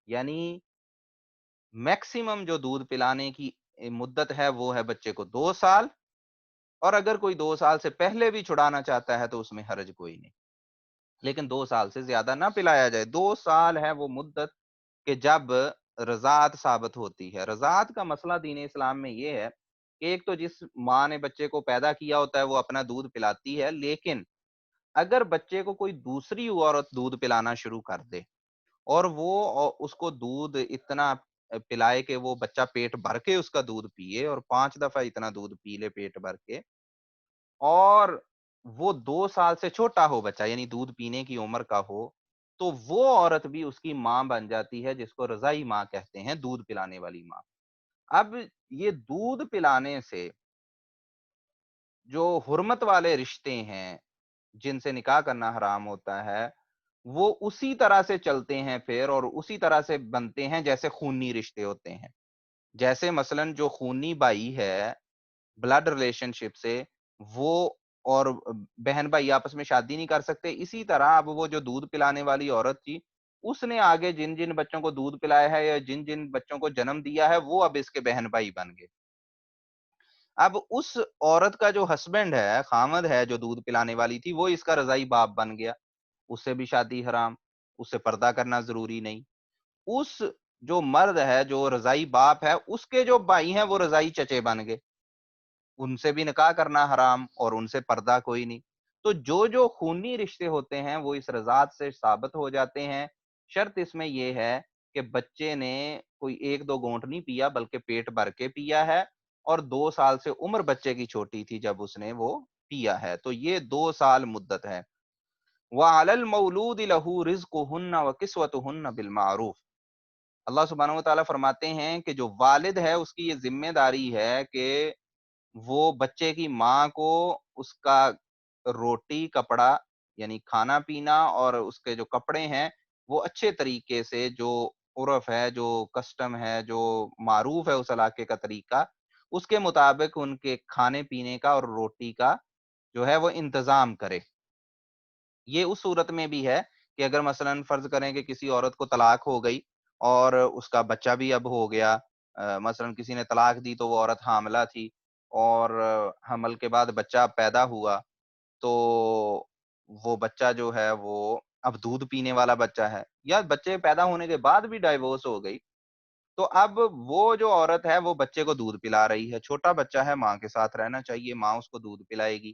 یعنی میکسیمم جو دودھ پلانے کی مدت ہے وہ ہے بچے کو 2 سال، اور اگر کوئی 2 سال سے پہلے بھی چھڑانا چاہتا ہے تو اس میں حرج کوئی نہیں، لیکن 2 سال سے زیادہ نہ پلایا جائے۔ 2 سال ہے وہ مدت کہ جب رضاعت ثابت ہوتی ہے۔ رضاعت کا مسئلہ دین اسلام میں یہ ہے کہ ایک تو جس ماں نے بچے کو پیدا کیا ہوتا ہے وہ اپنا دودھ پلاتی ہے، لیکن اگر بچے کو کوئی دوسری عورت دودھ پلانا شروع کر دے اور وہ اس کو دودھ اتنا پلائے کہ وہ بچہ پیٹ بھر کے اس کا دودھ پیے اور 5 دفعہ اتنا دودھ پی لے پیٹ بھر کے، اور وہ 2 سال سے چھوٹا ہو بچہ یعنی دودھ پینے کی عمر کا ہو، تو وہ عورت بھی اس کی ماں بن جاتی ہے جس کو رضاعی ماں کہتے ہیں، دودھ پلانے والی ماں۔ اب یہ دودھ پلانے سے جو حرمت والے رشتے ہیں جن سے نکاح کرنا حرام ہوتا ہے وہ اسی طرح سے چلتے ہیں پھر اور اسی طرح سے بنتے ہیں جیسے خونی رشتے ہوتے ہیں۔ جیسے مثلاً جو خونی بھائی ہے بلڈ ریلیشن شپ سے، وہ اور بہن بھائی آپس میں شادی نہیں کر سکتے، اسی طرح اب وہ جو دودھ پلانے والی عورت تھی اس نے آگے جن جن بچوں کو دودھ پلایا ہے یا جن جن بچوں کو جنم دیا ہے وہ اب اس کے بہن بھائی بن گئے۔ اب اس عورت کا جو ہسبینڈ ہے، خامد ہے جو دودھ پلانے والی تھی، وہ اس کا رضاعی باپ بن گیا، اس سے بھی شادی حرام، اس سے پردہ کرنا ضروری نہیں۔ اس جو مرد ہے جو رضاعی باپ ہے اس کے جو بھائی ہیں وہ رضاعی چچے بن گئے، ان سے بھی نکاح کرنا حرام اور ان سے پردہ کوئی نہیں۔ تو جو خونی رشتے ہوتے ہیں وہ اس رضاعت سے ثابت ہو جاتے ہیں۔ شرط اس میں یہ ہے کہ بچے نے کوئی 1 2 گھونٹ نہیں پیا بلکہ پیٹ بھر کے پیا ہے، اور 2 سال سے عمر بچے کی چھوٹی تھی جب اس نے وہ پیا ہے، تو یہ 2 سال مدت ہے۔ وَعَلَى الْمَوْلُودِ لَهُ رِزْقُهُنَّ وَكِسْوَتُهُنَّ بِالْمَعْرُوفِ، اللہ سبحانہ و تعالیٰ فرماتے ہیں کہ جو والد ہے اس کی یہ ذمہ داری ہے کہ وہ بچے کی ماں کو اس کا روٹی کپڑا یعنی کھانا پینا اور اس کے جو کپڑے ہیں وہ اچھے طریقے سے، جو عرف ہے، جو کسٹم ہے، جو معروف ہے اس علاقے کا طریقہ، اس کے مطابق ان کے کھانے پینے کا اور روٹی کا جو ہے وہ انتظام کرے۔ یہ اس صورت میں بھی ہے کہ اگر مثلاً فرض کریں کہ کسی عورت کو طلاق ہو گئی اور اس کا بچہ بھی اب ہو گیا، مثلاً کسی نے طلاق دی تو وہ عورت حاملہ تھی اور حمل کے بعد بچہ پیدا ہوا، تو وہ بچہ جو ہے وہ اب دودھ پینے والا بچہ ہے، یا بچے پیدا ہونے کے بعد بھی ڈائیورس ہو گئی، تو اب وہ جو عورت ہے وہ بچے کو دودھ پلا رہی ہے، چھوٹا بچہ ہے، ماں کے ساتھ رہنا چاہیے، ماں اس کو دودھ پلائے گی۔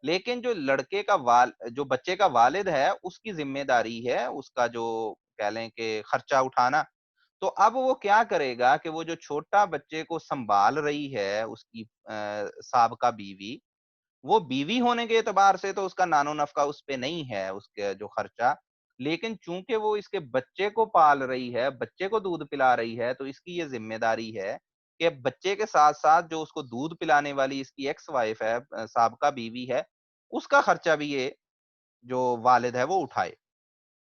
لیکن جو لڑکے کا جو بچے کا والد ہے، اس کی ذمہ داری ہے اس کا جو کہہ لیں کہ خرچہ اٹھانا۔ تو اب وہ کیا کرے گا کہ وہ جو چھوٹا بچے کو سنبھال رہی ہے اس کی سابقہ بیوی، وہ بیوی ہونے کے اعتبار سے تو اس کا نان و نفقہ اس پہ نہیں ہے، اس کے جو خرچہ، لیکن چونکہ وہ اس کے بچے کو پال رہی ہے، بچے کو دودھ پلا رہی ہے، تو اس کی یہ ذمہ داری ہے کہ بچے کے ساتھ ساتھ جو اس کو دودھ پلانے والی اس کی ایکس وائف ہے، سابقہ بیوی ہے، اس کا خرچہ بھی یہ جو والد ہے وہ اٹھائے۔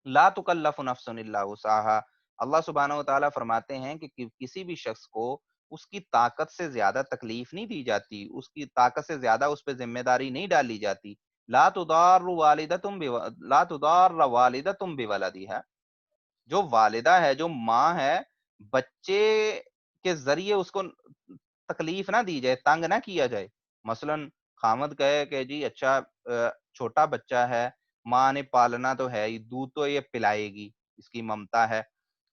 لا تکلف نفس الا وسعها۔ اللہ سبحانہ وتعالیٰ فرماتے ہیں کہ کسی بھی شخص کو اس کی طاقت سے زیادہ تکلیف نہیں دی جاتی، اس کی طاقت سے زیادہ اس پہ ذمہ داری نہیں ڈالی جاتی۔ لا تضار والدتم بولدها۔ جو والدہ ہے، جو ماں ہے، بچے کے ذریعے اس کو تکلیف نہ دی جائے، تنگ نہ کیا جائے۔ مثلاً خامد کہے کہ جی اچھا چھوٹا بچہ ہے، ماں نے پالنا تو ہے ہی، دودھ تو یہ پلائے گی، اس کی ممتا ہے،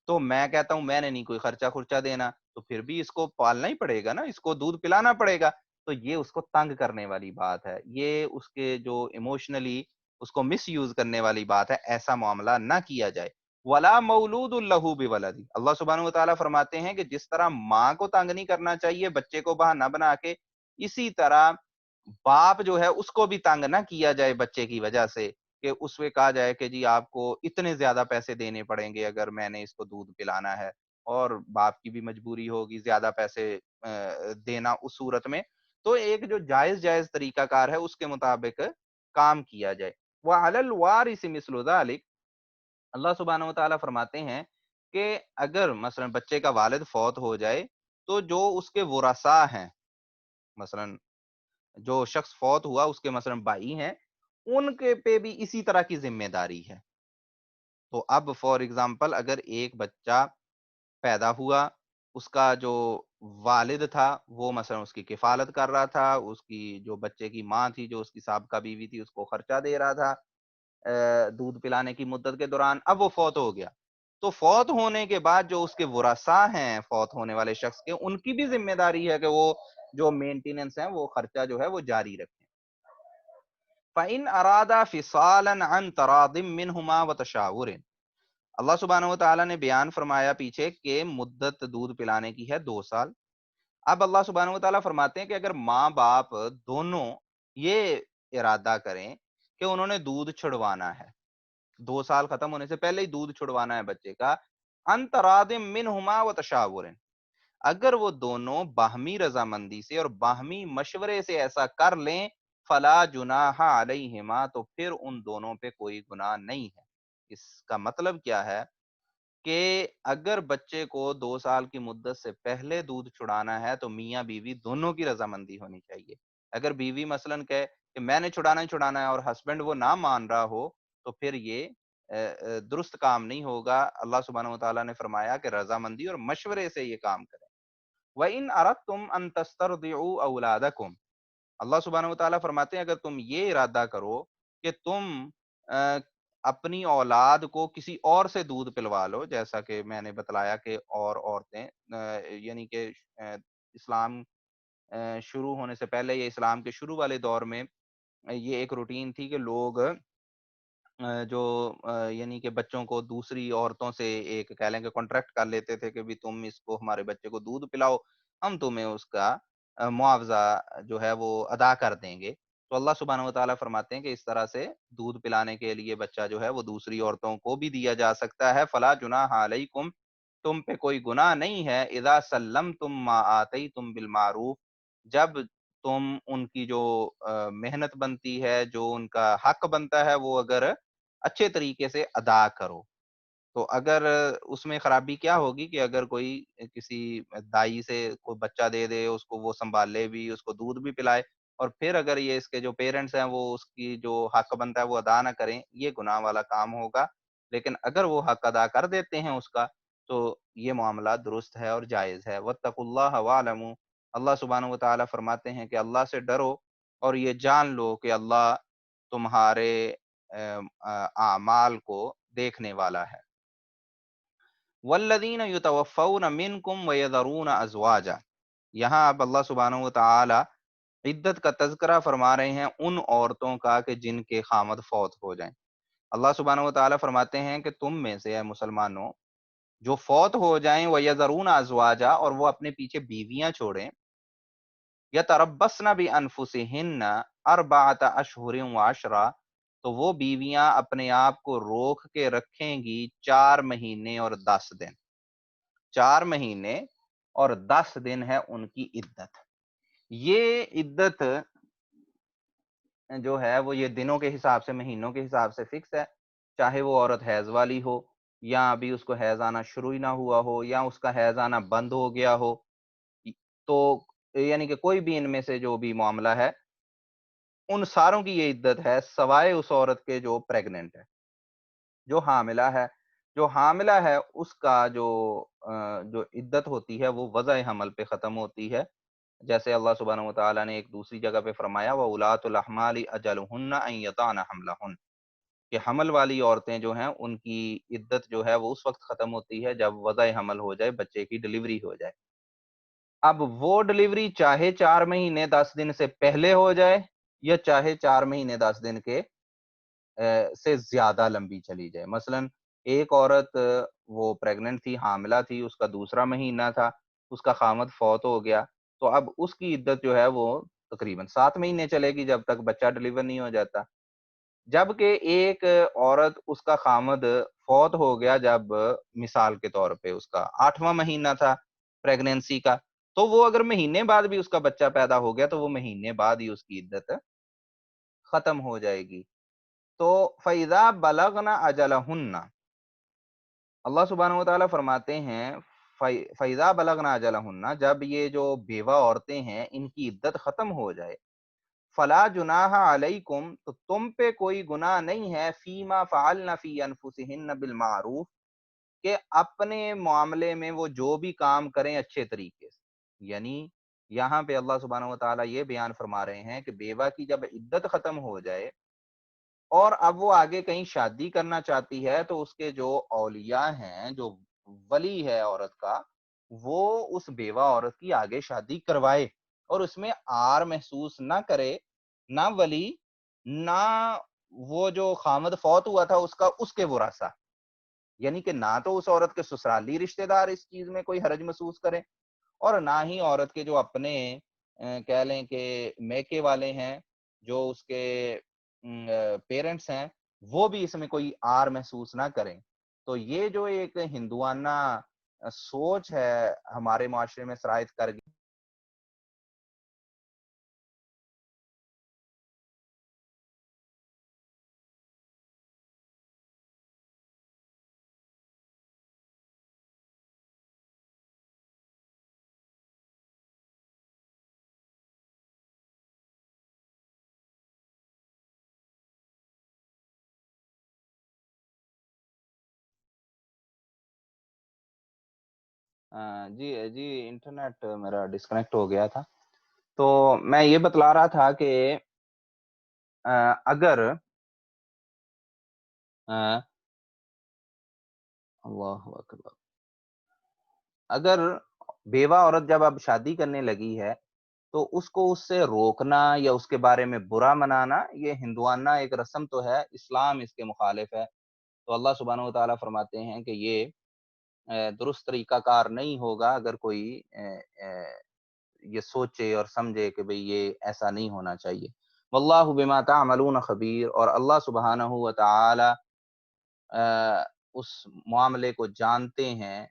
تو میں کہتا ہوں میں نے نہیں کوئی خرچہ خرچہ دینا، تو پھر بھی اس کو پالنا ہی پڑے گا نا، اس کو دودھ پلانا پڑے گا، تو یہ اس کو تنگ کرنے والی بات ہے، یہ اس کے جو ایموشنلی اس کو مس یوز کرنے والی بات ہے، ایسا معاملہ نہ کیا جائے۔ ولا مولود لہ بولد۔ اللہ سبحانہ وتعالیٰ فرماتے ہیں کہ جس طرح ماں کو تنگ نہیں کرنا چاہیے بچے کو بہانہ بنا کے، اسی طرح باپ جو ہے اس کو بھی تنگ نہ کیا جائے بچے کی وجہ سے، کہ اس پہ کہا جائے کہ جی آپ کو اتنے زیادہ پیسے دینے پڑیں گے اگر میں نے اس کو دودھ پلانا ہے، اور باپ کی بھی مجبوری ہوگی زیادہ پیسے دینا اس صورت میں، تو ایک جو جائز جائز طریقہ کار ہے اس کے مطابق کام کیا جائے۔ وَعَلَى الْوَارِثِ مِثْلُ ذَلِكَ۔ اللہ سبحانہ وتعالیٰ فرماتے ہیں کہ اگر مثلا بچے کا والد فوت ہو جائے تو جو اس کے ورثاء ہیں، مثلا جو شخص فوت ہوا اس کے مثلا بھائی ہیں، ان کے پہ بھی اسی طرح کی ذمہ داری ہے۔ تو اب فار ایگزامپل اگر ایک بچہ پیدا ہوا، اس کا جو والد تھا وہ مثلا اس کی کفالت کر رہا تھا، اس کی جو بچے کی ماں تھی جو اس کی سابقہ بیوی تھی اس کو خرچہ دے رہا تھا دودھ پلانے کی مدت کے دوران، اب وہ فوت ہو گیا، تو فوت ہونے کے بعد جو اس کے ورثاء ہیں فوت ہونے والے شخص کے، ان کی بھی ذمہ داری ہے کہ وہ جو مینٹیننس ہے وہ خرچہ جو ہے وہ جاری رکھیں۔ فَإِنْ أَرَادَا فِصَالًا عَنْ تَرَاضٍ مِّنْهُمَا وَتَشَاوُرٍ۔ اللہ سبحانہ و تعالیٰ نے بیان فرمایا پیچھے کہ مدت دودھ پلانے کی ہے 2 سال۔ اب اللہ سبحانہ و تعالیٰ فرماتے ہیں کہ اگر ماں باپ دونوں یہ ارادہ کریں کہ انہوں نے دودھ چھڑوانا ہے، 2 سال ختم ہونے سے پہلے ہی دودھ چھڑوانا ہے بچے کا، ان تراد منہما و تشاور، اگر وہ دونوں باہمی رضامندی سے اور باہمی مشورے سے ایسا کر لیں، فلا جناح علیہما، تو پھر ان دونوں پہ کوئی گناہ نہیں ہے۔ اس کا مطلب کیا ہے کہ اگر بچے کو 2 سال کی مدت سے پہلے دودھ چھڑانا ہے تو میاں بیوی دونوں کی رضامندی ہونی چاہیے۔ اگر بیوی مثلاً کہے کہ میں نے چھڑانا ہی چھڑانا ہے اور ہسبینڈ وہ نہ مان رہا ہو، تو پھر یہ درست کام نہیں ہوگا۔ اللہ سبحانہ وتعالیٰ نے فرمایا کہ رضامندی اور مشورے سے یہ کام کریں۔ وَإِنْ أَرَدْتُمْ أَن تَسْتَرْضِعُوا أَوْلَادَكُمْ۔ اللہ سبحانہ وتعالیٰ فرماتے ہیں اگر تم یہ ارادہ کرو کہ تم آ، اپنی اولاد کو کسی اور سے دودھ پلوا لو، جیسا کہ میں نے بتلایا کہ اور عورتیں یعنی کہ اسلام شروع ہونے سے پہلے یا اسلام کے شروع والے دور میں یہ ایک روٹین تھی کہ لوگ جو یعنی کہ بچوں کو دوسری عورتوں سے ایک کہہ لیں کہ کانٹریکٹ کر لیتے تھے کہ بھی تم اس کو ہمارے بچے کو دودھ پلاؤ، ہم تمہیں اس کا معاوضہ جو ہے وہ ادا کر دیں گے۔ تو اللہ سبحانہ وتعالیٰ فرماتے ہیں کہ اس طرح سے دودھ پلانے کے لیے بچہ جو ہے وہ دوسری عورتوں کو بھی دیا جا سکتا ہے۔ فلا جناح علیکم، تم پہ کوئی گناہ نہیں ہے، اذا سلمتم ما آتیتم بالمعروف، جب تم ان کی جو محنت بنتی ہے، جو ان کا حق بنتا ہے، وہ اگر اچھے طریقے سے ادا کرو۔ تو اگر اس میں خرابی کیا ہوگی کہ اگر کوئی کسی دائی سے کوئی بچہ دے دے، اس کو وہ سنبھالے بھی، اس کو دودھ بھی پلائے، اور پھر اگر یہ اس کے جو پیرنٹس ہیں وہ اس کی جو حق بنتا ہے وہ ادا نہ کریں، یہ گناہ والا کام ہوگا۔ لیکن اگر وہ حق ادا کر دیتے ہیں اس کا، تو یہ معاملہ درست ہے اور جائز ہے۔ واتقوا اللہ واعلموا، اللہ سبحانہ و تعالیٰ فرماتے ہیں کہ اللہ سے ڈرو اور یہ جان لو کہ اللہ تمہارے اعمال کو دیکھنے والا ہے۔ والذین یتوفون منکم ویذرون ازواجا، یہاں اب اللہ سبحانہ و تعالی عدت کا تذکرہ فرما رہے ہیں ان عورتوں کا کہ جن کے خامد فوت ہو جائیں۔ اللہ سبحانہ و تعالیٰ فرماتے ہیں کہ تم میں سے اے مسلمانوں جو فوت ہو جائیں وَيَذَرُونَ أَزْوَاجًا، اور وہ اپنے پیچھے بیویاں چھوڑیں، يَتَرَبَّصْنَ بِأَنفُسِهِنَّ أَرْبَعَةَ أَشْهُرٍ وَعَشْرًا، تو وہ بیویاں اپنے آپ کو روک کے رکھیں گی 4 مہینے اور 10 دن۔ 4 مہینے اور 10 دن ہے ان کی عدت۔ یہ عدت جو ہے وہ یہ دنوں کے حساب سے، مہینوں کے حساب سے فکس ہے، چاہے وہ عورت حیض والی ہو یا ابھی اس کو حیض آنا شروع ہی نہ ہوا ہو یا اس کا حیض آنا بند ہو گیا ہو، تو یعنی کہ کوئی بھی ان میں سے جو بھی معاملہ ہے ان ساروں کی یہ عدت ہے، سوائے اس عورت کے جو پریگننٹ ہے، جو حاملہ ہے۔ جو حاملہ ہے اس کا جو عدت ہوتی ہے وہ وضع حمل پہ ختم ہوتی ہے، جیسے اللہ سبحانہ وتعالیٰ نے ایک دوسری جگہ پہ فرمایا وَأُولَاتُ الْأَحْمَالِ أَجَلُهُنَّ أَن يَضَعْنَ حَمْلَهُنَّ، کہ حمل والی عورتیں جو ہیں ان کی عدت جو ہے وہ اس وقت ختم ہوتی ہے جب وضع حمل ہو جائے، بچے کی ڈلیوری ہو جائے۔ اب وہ ڈلیوری چاہے 4 مہینے 10 دن سے پہلے ہو جائے یا چاہے 4 مہینے 10 دن کے سے زیادہ لمبی چلی جائے۔ مثلا ایک عورت وہ پریگننٹ تھی، حاملہ تھی، اس کا دوسرا مہینہ تھا، اس کا خامد فوت ہو گیا، تو اب اس کی عدت جو ہے وہ تقریباً 7 مہینے چلے گی جب تک بچہ ڈلیور نہیں ہو جاتا۔ جبکہ ایک عورت اس کا خامد فوت ہو گیا جب مثال کے طور پہ اس کا 8واں مہینہ تھا پریگنینسی کا، تو وہ اگر مہینے بعد بھی اس کا بچہ پیدا ہو گیا تو وہ مہینے بعد ہی اس کی عدت ختم ہو جائے گی۔ تو فَإِذَا بَلَغْنَ أَجَلَهُنَّ، اللہ سبحانہ وتعالیٰ فرماتے ہیں فَإِذَا بَلَغْنَ أَجَلَهُنَّ، جب یہ جو بیوہ عورتیں ہیں ان کی عدت ختم ہو جائے، فلا جناح علیکم، تو تم پہ کوئی گناہ نہیں ہے، فیما فعلن فی انفسہن بالمعروف، کہ اپنے معاملے میں وہ جو بھی کام کریں اچھے طریقے سے۔ یعنی یہاں پہ اللہ سبحانہ و تعالیٰ یہ بیان فرما رہے ہیں کہ بیوہ کی جب عدت ختم ہو جائے اور اب وہ آگے کہیں شادی کرنا چاہتی ہے تو اس کے جو اولیاء ہیں، جو ولی ہے عورت کا، وہ اس بیوہ عورت کی آگے شادی کروائے اور اس میں عار محسوس نہ کرے، نہ ولی، نہ وہ جو خامد فوت ہوا تھا اس کے ورثہ، یعنی کہ نہ تو اس عورت کے سسرالی رشتہ دار اس چیز میں کوئی حرج محسوس کریں اور نہ ہی عورت کے جو اپنے کہہ لیں کہ میکے والے ہیں، جو اس کے پیرنٹس ہیں، وہ بھی اس میں کوئی عار محسوس نہ کریں۔ تو یہ جو ایک ہندوانہ سوچ ہے ہمارے معاشرے میں سرایت کر گئی۔ جی جی، انٹرنیٹ میرا ڈسکنیکٹ ہو گیا تھا۔ تو میں یہ بتلا رہا تھا کہ اگر اللہ اکبر، اگر بیوہ عورت جب اب شادی کرنے لگی ہے تو اس کو اس سے روکنا یا اس کے بارے میں برا منانا یہ ہندوانہ ایک رسم تو ہے، اسلام اس کے مخالف ہے۔ تو اللہ سبحانہ و تعالیٰ فرماتے ہیں کہ یہ درست طریقہ کار نہیں ہوگا اگر کوئی یہ سوچے اور سمجھے کہ بھئی یہ ایسا نہیں ہونا چاہیے۔ واللہ بما تعملون خبیر، اور اللہ سبحانہ و تعالی اس معاملے کو جانتے ہیں،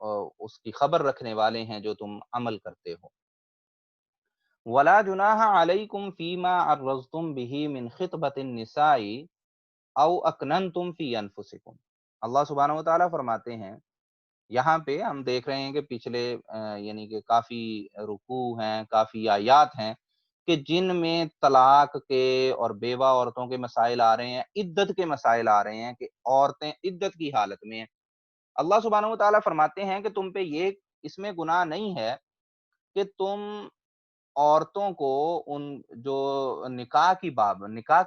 اور اس کی خبر رکھنے والے ہیں جو تم عمل کرتے ہو۔ ولا جناح علیکم فیما عرضتم به من خطبۃ النساء او اکننتم فی انفسکم، اللہ سبحانہ و تعالیٰ فرماتے ہیں، یہاں پہ ہم دیکھ رہے ہیں کہ پچھلے یعنی کہ کافی رکوع ہیں، کافی آیات ہیں کہ جن میں طلاق کے اور بیوہ عورتوں کے مسائل آ رہے ہیں، عدت کے مسائل آ رہے ہیں کہ عورتیں عدت کی حالت میں ہیں، اللہ سبحانہ و تعالیٰ فرماتے ہیں کہ تم پہ یہ اس میں گناہ نہیں ہے کہ تم عورتوں کو ان جو نکاح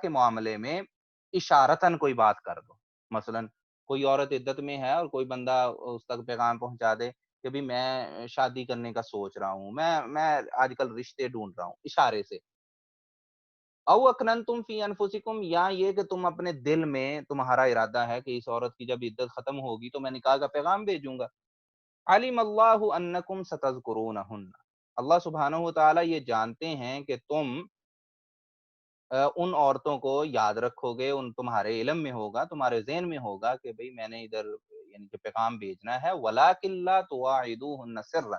کے معاملے میں اشارتاً کوئی بات کر دو۔ مثلا کوئی عورت عدت میں ہے اور کوئی بندہ اس تک پیغام پہنچا دے کہ بھی میں شادی کرنے کا سوچ رہا ہوں، میں آج کل رشتے ڈھونڈ رہا ہوں، اشارے سے۔ او اکننتم فی انفسکم، یا یہ کہ تم اپنے دل میں تمہارا ارادہ ہے کہ اس عورت کی جب عدت ختم ہوگی تو میں نکاح کا پیغام بھیجوں گا۔ علم اللہ انکم ستذکرونہن، اللہ سبحانہ و تعالیٰ یہ جانتے ہیں کہ تم ان عورتوں کو یاد رکھو گے، ان تمہارے علم میں ہوگا، تمہارے ذہن میں ہوگا کہ بھئی میں نے ادھر یعنی کہ پیغام بھیجنا ہے۔ وَلَٰكِن لَا تُوَاعِدُوهُنَّ سِرًّا،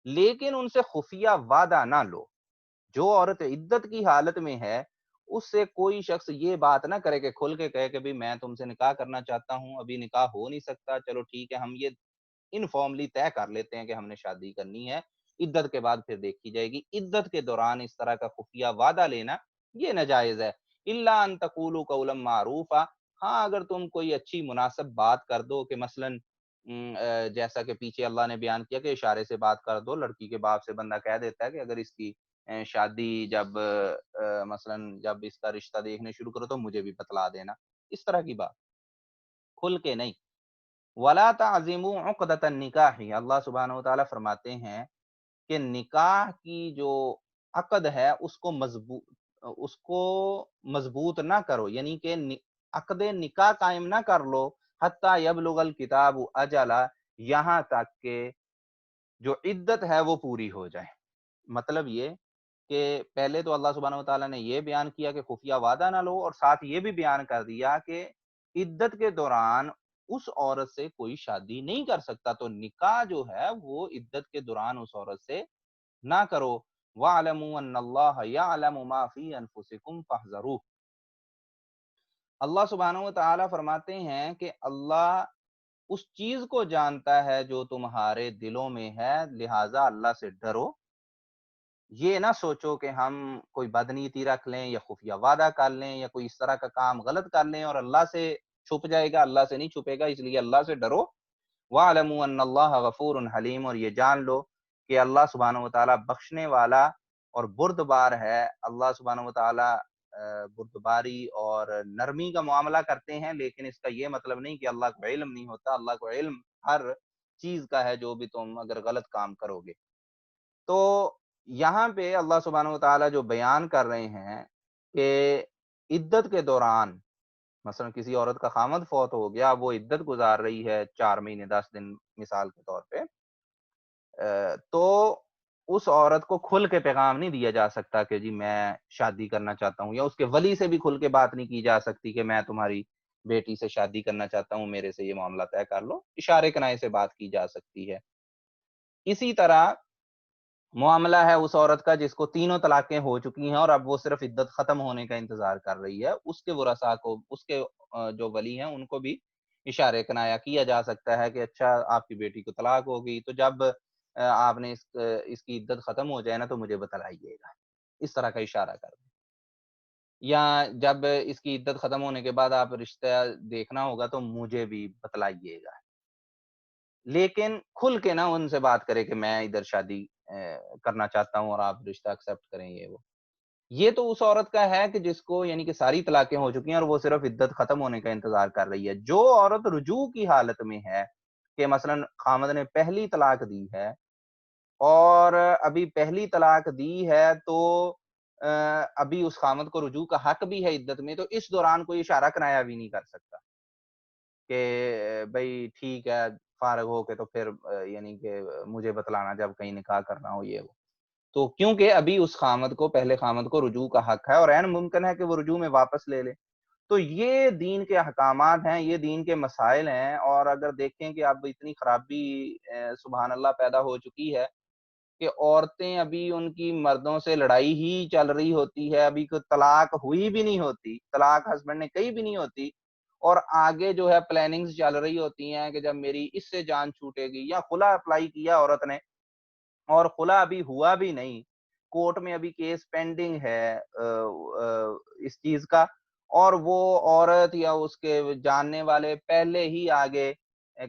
لیکن ان سے خفیہ وعدہ نہ لو۔ جو عورت عدت کی حالت میں ہے اس سے کوئی شخص یہ بات نہ کرے کہ کھل کے کہے کہ بھئی میں تم سے نکاح کرنا چاہتا ہوں، ابھی نکاح ہو نہیں سکتا، چلو ٹھیک ہے ہم یہ انفارملی طے کر لیتے ہیں کہ ہم نے شادی کرنی ہے، عدت کے بعد پھر دیکھی جائے گی۔ عدت کے دوران اس طرح کا خفیہ وعدہ لینا یہ ناجائز ہے۔ الا ان تقولوا قولا معروفا، ہاں اگر تم کوئی اچھی مناسب بات کر دو کہ مثلا جیسا کہ پیچھے اللہ نے بیان کیا کہ اشارے سے بات کر دو، لڑکی کے باپ سے بندہ کہہ دیتا ہے کہ اگر اس کی شادی جب مثلا جب اس کا رشتہ دیکھنے شروع کرو تو مجھے بھی بتلا دینا، اس طرح کی بات کھل کے نہیں۔ وَلَا تَعْزِمُوا عُقْدَةَ النِّكَاحِ، اللہ سبحانہ و تعالیٰ فرماتے ہیں کہ نکاح کی جو عقد ہے اس کو مضبوط نہ کرو، یعنی کہ عقد نکاح قائم نہ کر لو حتیٰ یبلغ الکتاب اجلا، یہاں تک کہ جو عدت ہے وہ پوری ہو جائے۔ مطلب یہ کہ پہلے تو اللہ سبحانہ و تعالیٰ نے یہ بیان کیا کہ خفیہ وعدہ نہ لو، اور ساتھ یہ بھی بیان کر دیا کہ عدت کے دوران اس عورت سے کوئی شادی نہیں کر سکتا، تو نکاح جو ہے وہ عدت کے دوران اس عورت سے نہ کرو۔ وَاعْلَمُوا أَنَّ اللَّهَ يَعْلَمُ مَا فِي أَنفُسِكُمْ فَاحْذَرُوهُ، اللہ سبحانہ و تعالیٰ فرماتے ہیں کہ اللہ اس چیز کو جانتا ہے جو تمہارے دلوں میں ہے، لہٰذا اللہ سے ڈرو۔ یہ نہ سوچو کہ ہم کوئی بدنیتی رکھ لیں یا خفیہ وعدہ کر لیں یا کوئی اس طرح کا کام غلط کر لیں اور اللہ سے چھپ جائے گا، اللہ سے نہیں چھپے گا، اس لیے اللہ سے ڈرو۔ وَاعْلَمُوا أَنَّ اللَّهَ غَفُورٌ حَلِيمٌ، اور یہ جان لو کہ اللہ سبحانہ و تعالیٰ بخشنے والا اور بردبار ہے۔ اللہ سبحانہ و تعالیٰ بردباری اور نرمی کا معاملہ کرتے ہیں، لیکن اس کا یہ مطلب نہیں کہ اللہ کو علم نہیں ہوتا، اللہ کو علم ہر چیز کا ہے جو بھی تم اگر غلط کام کرو گے۔ تو یہاں پہ اللہ سبحانہ و تعالیٰ جو بیان کر رہے ہیں کہ عدت کے دوران مثلا کسی عورت کا خامد فوت ہو گیا، وہ عدت گزار رہی ہے 4 مہینے 10 دن مثال کے طور پہ، تو اس عورت کو کھل کے پیغام نہیں دیا جا سکتا کہ جی میں شادی کرنا چاہتا ہوں، یا اس کے ولی سے بھی کھل کے بات نہیں کی جا سکتی کہ میں تمہاری بیٹی سے شادی کرنا چاہتا ہوں، میرے سے یہ معاملہ طے کر لو۔ اشارے کنائے سے بات کی جا سکتی ہے۔ اسی طرح معاملہ ہے اس عورت کا جس کو تینوں طلاقیں ہو چکی ہیں اور اب وہ صرف عدت ختم ہونے کا انتظار کر رہی ہے، اس کے ورثاء کو، اس کے جو ولی ہیں ان کو بھی اشارے کنایا کیا جا سکتا ہے کہ اچھا آپ کی بیٹی کو طلاق ہو گئی تو جب آپ نے اس کی عدت ختم ہو جائے نا تو مجھے بتلائیے گا، اس طرح کا اشارہ کر دیں۔ یا جب اس کی عدت ختم ہونے کے بعد آپ رشتہ دیکھنا ہوگا تو مجھے بھی بتلائیے گا، لیکن کھل کے نہ ان سے بات کرے کہ میں ادھر شادی کرنا چاہتا ہوں اور آپ رشتہ ایکسپٹ کریں، یہ وہ۔ یہ تو اس عورت کا ہے کہ جس کو یعنی کہ ساری طلاقیں ہو چکی ہیں اور وہ صرف عدت ختم ہونے کا انتظار کر رہی ہے۔ جو عورت رجوع کی حالت میں ہے کہ مثلا خامد نے پہلی طلاق دی ہے اور ابھی پہلی طلاق دی ہے تو ابھی اس خامد کو رجوع کا حق بھی ہے عدت میں، تو اس دوران کوئی اشارہ کنایا بھی نہیں کر سکتا کہ بھئی ٹھیک ہے فارغ ہو کے تو پھر یعنی کہ مجھے بتلانا جب کہیں نکاح کرنا ہو، یہ وہ۔ تو کیونکہ ابھی اس خامد کو، پہلے خامد کو رجوع کا حق ہے اور عین ممکن ہے کہ وہ رجوع میں واپس لے لے۔ تو یہ دین کے احکامات ہیں، یہ دین کے مسائل ہیں، اور اگر دیکھیں کہ اب اتنی خرابی سبحان اللہ پیدا ہو چکی ہے کہ عورتیں ابھی ان کی مردوں سے لڑائی ہی چل رہی ہوتی ہے، ابھی کوئی طلاق ہوئی بھی نہیں ہوتی، طلاق ہسبینڈ نے کہی بھی نہیں ہوتی، اور آگے جو ہے پلاننگز چل رہی ہوتی ہیں کہ جب میری اس سے جان چھوٹے گی، یا خلا اپلائی کیا عورت نے اور خلا ابھی ہوا بھی نہیں، کورٹ میں ابھی کیس پینڈنگ ہے اس چیز کا، اور وہ عورت یا اس کے جاننے والے پہلے ہی آگے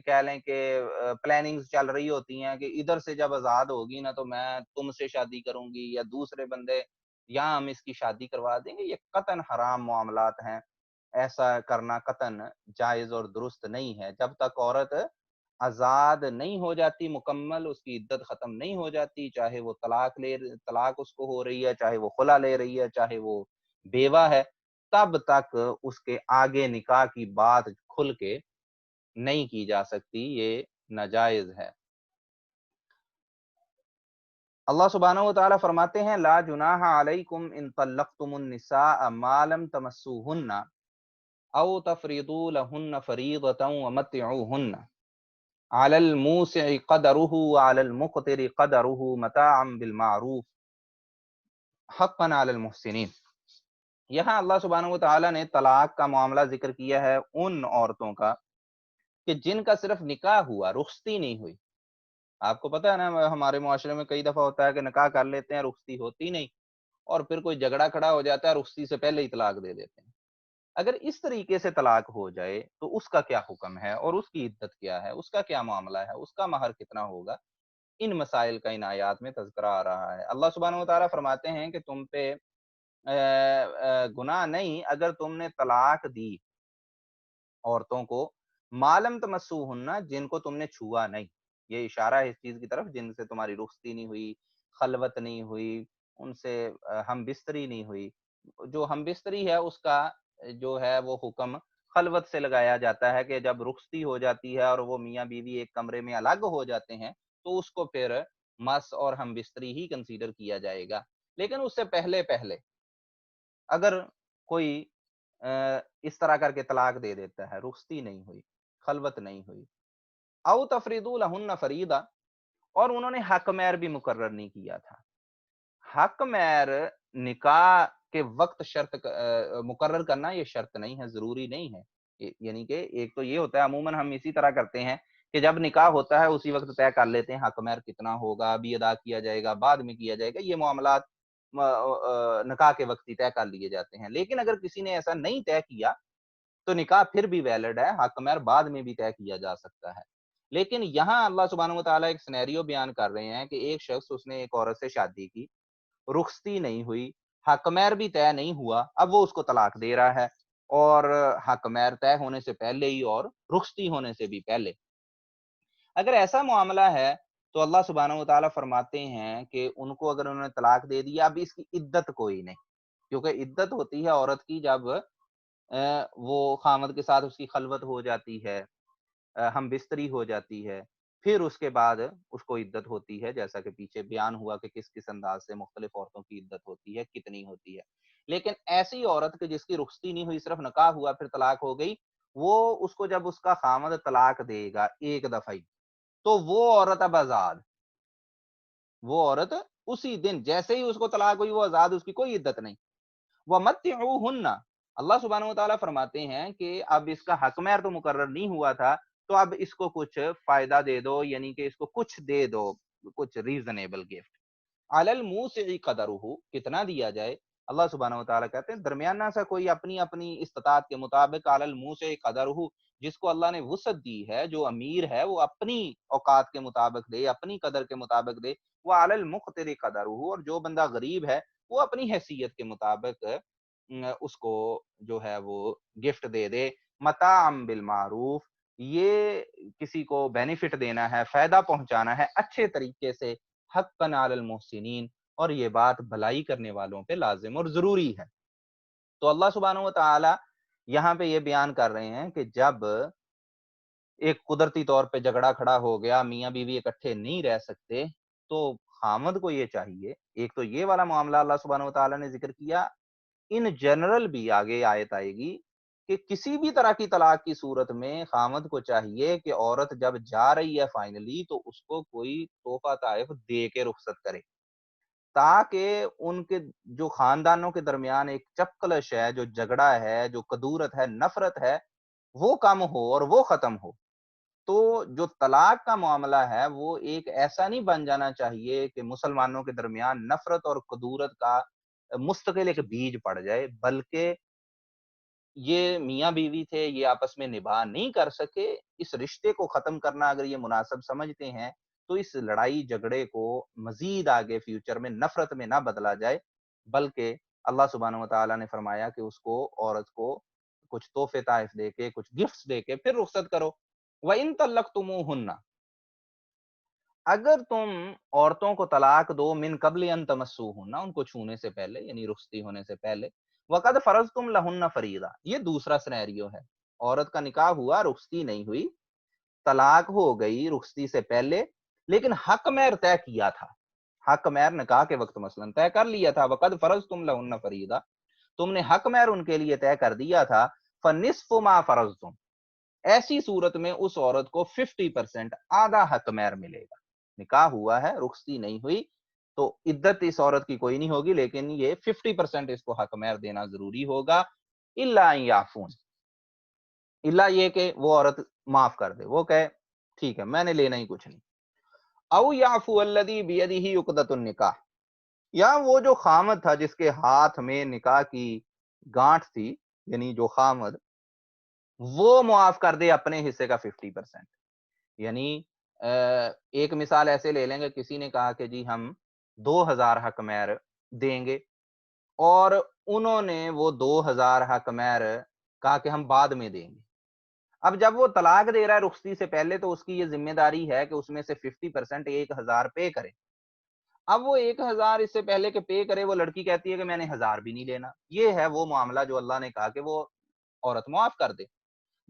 کہہ لیں کہ پلاننگز چل رہی ہوتی ہیں کہ ادھر سے جب آزاد ہوگی نا تو میں تم سے شادی کروں گی یا دوسرے بندے یہاں ہم اس کی شادی کروا دیں گے، یہ قطعاً حرام معاملات ہیں۔ ایسا کرنا قطعاً جائز اور درست نہیں ہے۔ جب تک عورت آزاد نہیں ہو جاتی مکمل، اس کی عدت ختم نہیں ہو جاتی، چاہے وہ طلاق اس کو ہو رہی ہے، چاہے وہ خلا لے رہی ہے، چاہے وہ بیوہ ہے، تب تک اس کے آگے نکاح کی بات کھل کے نہیں کی جا سکتی، یہ ناجائز ہے۔ اللہ سبحانہ و تعالیٰ فرماتے ہیں لا جناح علیکم ان طلقتم النساء ما لم تمسوہن او تفریضوا لہن فریضۃ ومتعوہن علی الموسع قدرہ وعلی المقتر قدرہ متاعا بالمعروف حقا علی المحسنین۔ یہاں اللہ سبحانہ و تعالیٰ نے طلاق کا معاملہ ذکر کیا ہے ان عورتوں کا کہ جن کا صرف نکاح ہوا، رخصتی نہیں ہوئی۔ آپ کو پتہ ہے نا ہمارے معاشرے میں کئی دفعہ ہوتا ہے کہ نکاح کر لیتے ہیں، رخصتی ہوتی نہیں، اور پھر کوئی جھگڑا کھڑا ہو جاتا ہے، رخصتی سے پہلے ہی طلاق دے دیتے ہیں۔ اگر اس طریقے سے طلاق ہو جائے تو اس کا کیا حکم ہے اور اس کی عدت کیا ہے، اس کا کیا معاملہ ہے، اس کا مہر کتنا ہوگا؟ ان مسائل کا ان آیات میں تذکرہ آ رہا ہے۔ اللہ سبحانہ و تعالیٰ فرماتے ہیں کہ تم پہ گناہ نہیں اگر تم نے طلاق دی عورتوں کو معلوم تمسوہن، جن کو تم نے چھوا نہیں۔ یہ اشارہ ہے اس چیز کی طرف جن سے تمہاری رخصتی نہیں ہوئی، خلوت نہیں ہوئی، ان سے ہم بستری نہیں ہوئی۔ جو ہم بستری ہے اس کا جو ہے وہ حکم خلوت سے لگایا جاتا ہے کہ جب رخصتی ہو جاتی ہے اور وہ میاں بیوی ایک کمرے میں الگ ہو جاتے ہیں تو اس کو پھر مس اور ہم بستری ہی کنسیڈر کیا جائے گا۔ لیکن اس سے پہلے پہلے اگر کوئی اس طرح کر کے طلاق دے دیتا ہے، رخصتی نہیں ہوئی، خلوت نہیں ہوئی، او تفریضوا لہن فریضہ، اور انہوں نے حق مہر بھی مقرر نہیں کیا تھا۔ حق مہر نکاح کے وقت مقرر کرنا یہ شرط نہیں ہے، ضروری نہیں ہے۔ یعنی کہ ایک تو یہ ہوتا ہے عموماً ہم اسی طرح کرتے ہیں کہ جب نکاح ہوتا ہے اسی وقت طے کر لیتے ہیں حق مہر کتنا ہوگا، ابھی ادا کیا جائے گا، بعد میں کیا جائے گا، یہ معاملات نکاح کے وقت ہی طے کر لیے جاتے ہیں۔ لیکن اگر کسی نے ایسا نہیں طے کیا تو نکاح پھر بھی ویلڈ ہے، حق مہر بعد میں بھی طے کیا جا سکتا ہے۔ لیکن یہاں اللہ سبحانہ و تعالیٰ ایک سینیریو بیان کر رہے ہیں کہ ایک شخص اس نے ایک عورت سے شادی کی، رخصتی نہیں ہوئی، حق مہر بھی طے نہیں ہوا، اب وہ اس کو طلاق دے رہا ہے، اور حق مہر طے ہونے سے پہلے ہی اور رخصتی ہونے سے بھی پہلے۔ اگر ایسا معاملہ ہے تو اللہ سبحانہ و تعالیٰ فرماتے ہیں کہ ان کو اگر انہوں نے طلاق دے دیا اب اس کی عدت کوئی نہیں، کیونکہ عدت ہوتی ہے عورت کی جب وہ خامد کے ساتھ اس کی خلوت ہو جاتی ہے، ہم بستری ہو جاتی ہے، پھر اس کے بعد اس کو عدت ہوتی ہے، جیسا کہ پیچھے بیان ہوا کہ کس کس انداز سے مختلف عورتوں کی عدت ہوتی ہے، کتنی ہوتی ہے۔ لیکن ایسی عورت کہ جس کی رخصتی نہیں ہوئی، صرف نکاح ہوا پھر طلاق ہو گئی، وہ اس کو جب اس کا خامد طلاق دے گا ایک دفعہ ہی تو وہ عورت اب آزاد، وہ عورت اسی دن جیسے ہی اس کو طلاق ہوئی وہ آزاد، اس کی کوئی عدت نہیں۔ وَمَتِّعُوهُنَّ، اللہ سبحانہ و تعالیٰ فرماتے ہیں کہ اب اس کا حق مہر تو مقرر نہیں ہوا تھا تو اب اس کو کچھ فائدہ دے دو، یعنی کہ اس کو کچھ دے دو، کچھ ریزنیبل گفٹ۔ علی الموسع قدرہ، کتنا دیا جائے؟ اللہ سبحانہ و تعالیٰ کہتے ہیں درمیانہ سا کوئی اپنی اپنی استطاعت کے مطابق، علی الموسع قدرہ، جس کو اللہ نے وسعت دی ہے، جو امیر ہے وہ اپنی اوقات کے مطابق دے، اپنی قدر کے مطابق دے، وہ علی المقتر قدرہ، اور جو بندہ غریب ہے وہ اپنی حیثیت کے مطابق اس کو جو ہے وہ گفٹ دے دے۔ متاعا بالمعروف، یہ کسی کو بینیفٹ دینا ہے، فائدہ پہنچانا ہے اچھے طریقے سے، حقا علی المحسنین، اور یہ بات بھلائی کرنے والوں پہ لازم اور ضروری ہے۔ تو اللہ سبحانہ و تعالی یہاں پہ یہ بیان کر رہے ہیں کہ جب ایک قدرتی طور پہ جھگڑا کھڑا ہو گیا، میاں بیوی اکٹھے نہیں رہ سکتے، تو خامد کو یہ چاہیے، ایک تو یہ والا معاملہ اللہ سبحانہ و تعالیٰ نے ذکر کیا، ان جنرل بھی آگے آیت آئے گی کہ کسی بھی طرح کی طلاق کی صورت میں خامد کو چاہیے کہ عورت جب جا رہی ہے فائنلی تو اس کو کوئی تحفہ تحائف دے کے رخصت کرے، تاکہ ان کے جو خاندانوں کے درمیان ایک چپکلش ہے، جو جھگڑا ہے، جو کدورت ہے، نفرت ہے، وہ کم ہو اور وہ ختم ہو۔ تو جو طلاق کا معاملہ ہے وہ ایک ایسا نہیں بن جانا چاہیے کہ مسلمانوں کے درمیان نفرت اور کدورت کا مستقل ایک بیج پڑ جائے، بلکہ یہ میاں بیوی تھے، یہ آپس میں نبھا نہیں کر سکے، اس رشتے کو ختم کرنا اگر یہ مناسب سمجھتے ہیں تو اس لڑائی جھگڑے کو مزید آگے فیوچر میں نفرت میں نہ بدلا جائے، بلکہ اللہ سبحانہ و تعالیٰ نے فرمایا کہ اس کو، عورت کو کچھ تحفے تحائف دے کے، کچھ گفٹس دے کے پھر رخصت کرو۔ وَإِن طَلَّقْتُمُوهُنَّ، اگر تم عورتوں کو طلاق دو، من قبل ان تمسوہن، ان کو چھونے سے پہلے، یعنی رخصتی ہونے سے پہلے، وقد فرضتم لہن فریضہ، یہ دوسرا سینیریو ہے، عورت کا نکاح ہوا، رخصتی نہیں ہوئی، طلاق ہو گئی رخصتی سے پہلے، لیکن حق مہر طے کیا تھا، حق مہر نکاح کے وقت مثلا طے کر لیا تھا، وقد فرضتم لہن فریضہ، تم نے حق مہر ان کے لیے طے کر دیا تھا، فنصف ما فرضتم، ایسی صورت میں اس عورت کو 50% آدھا حق مہر ملے گا۔ نکاح ہوا ہے، رخصتی نہیں ہوئی، تو عدت اس عورت کی کوئی نہیں ہوگی، لیکن یہ 50% اس کو حق مہر دینا ضروری ہوگا، الا ان یعفون، الا یہ کہ وہ عورت معاف کر دے، وہ کہے ٹھیک ہے میں نے لینا ہی کچھ نہیں، او یعفو الذی بیدہ عقدۃ النکاح، یا وہ جو خامد تھا جس کے ہاتھ میں نکاح کی گانٹھ تھی، یعنی جو خامد، وہ معاف کر دے اپنے حصے کا 50%، یعنی ایک مثال ایسے لے لیں گے، کسی نے کہا کہ جی ہم 2000 حق مہر دیں گے، اور انہوں نے وہ 2000 حق مہر کہا کہ ہم بعد میں دیں گے۔ اب جب وہ طلاق دے رہا ہے رخصتی سے پہلے، تو اس کی یہ ذمہ داری ہے کہ اس میں سے 50% 1000 پے کرے۔ اب وہ 1000 اس سے پہلے کہ پے کرے، وہ لڑکی کہتی ہے کہ میں نے 1000 بھی نہیں لینا، یہ ہے وہ معاملہ جو اللہ نے کہا کہ وہ عورت معاف کر دے۔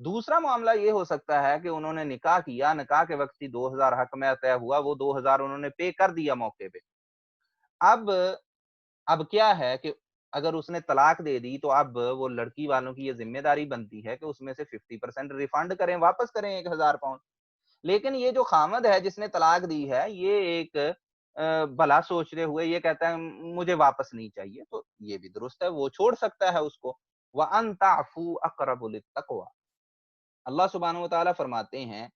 دوسرا معاملہ یہ ہو سکتا ہے کہ انہوں نے نکاح کیا، نکاح کے وقت ہی 2000 حق میں طے ہوا، وہ 2000 انہوں نے پے کر دیا موقع پہ۔ اب اب کیا ہے کہ اگر اس نے طلاق دے دی تو اب وہ لڑکی والوں کی یہ ذمہ داری بنتی ہے کہ اس میں سے 50% ریفنڈ کریں، واپس کریں 1000 پاؤنڈ۔ لیکن یہ جو خامد ہے جس نے طلاق دی ہے، یہ ایک بھلا سوچتے ہوئے یہ کہتا ہے مجھے واپس نہیں چاہیے، تو یہ بھی درست ہے، وہ چھوڑ سکتا ہے اس کو۔ وَأَن تَعْفُوا أَقْرَبُ لِلتَّقْوَىٰ، اللہ سبحانہ و تعالیٰ فرماتے ہیں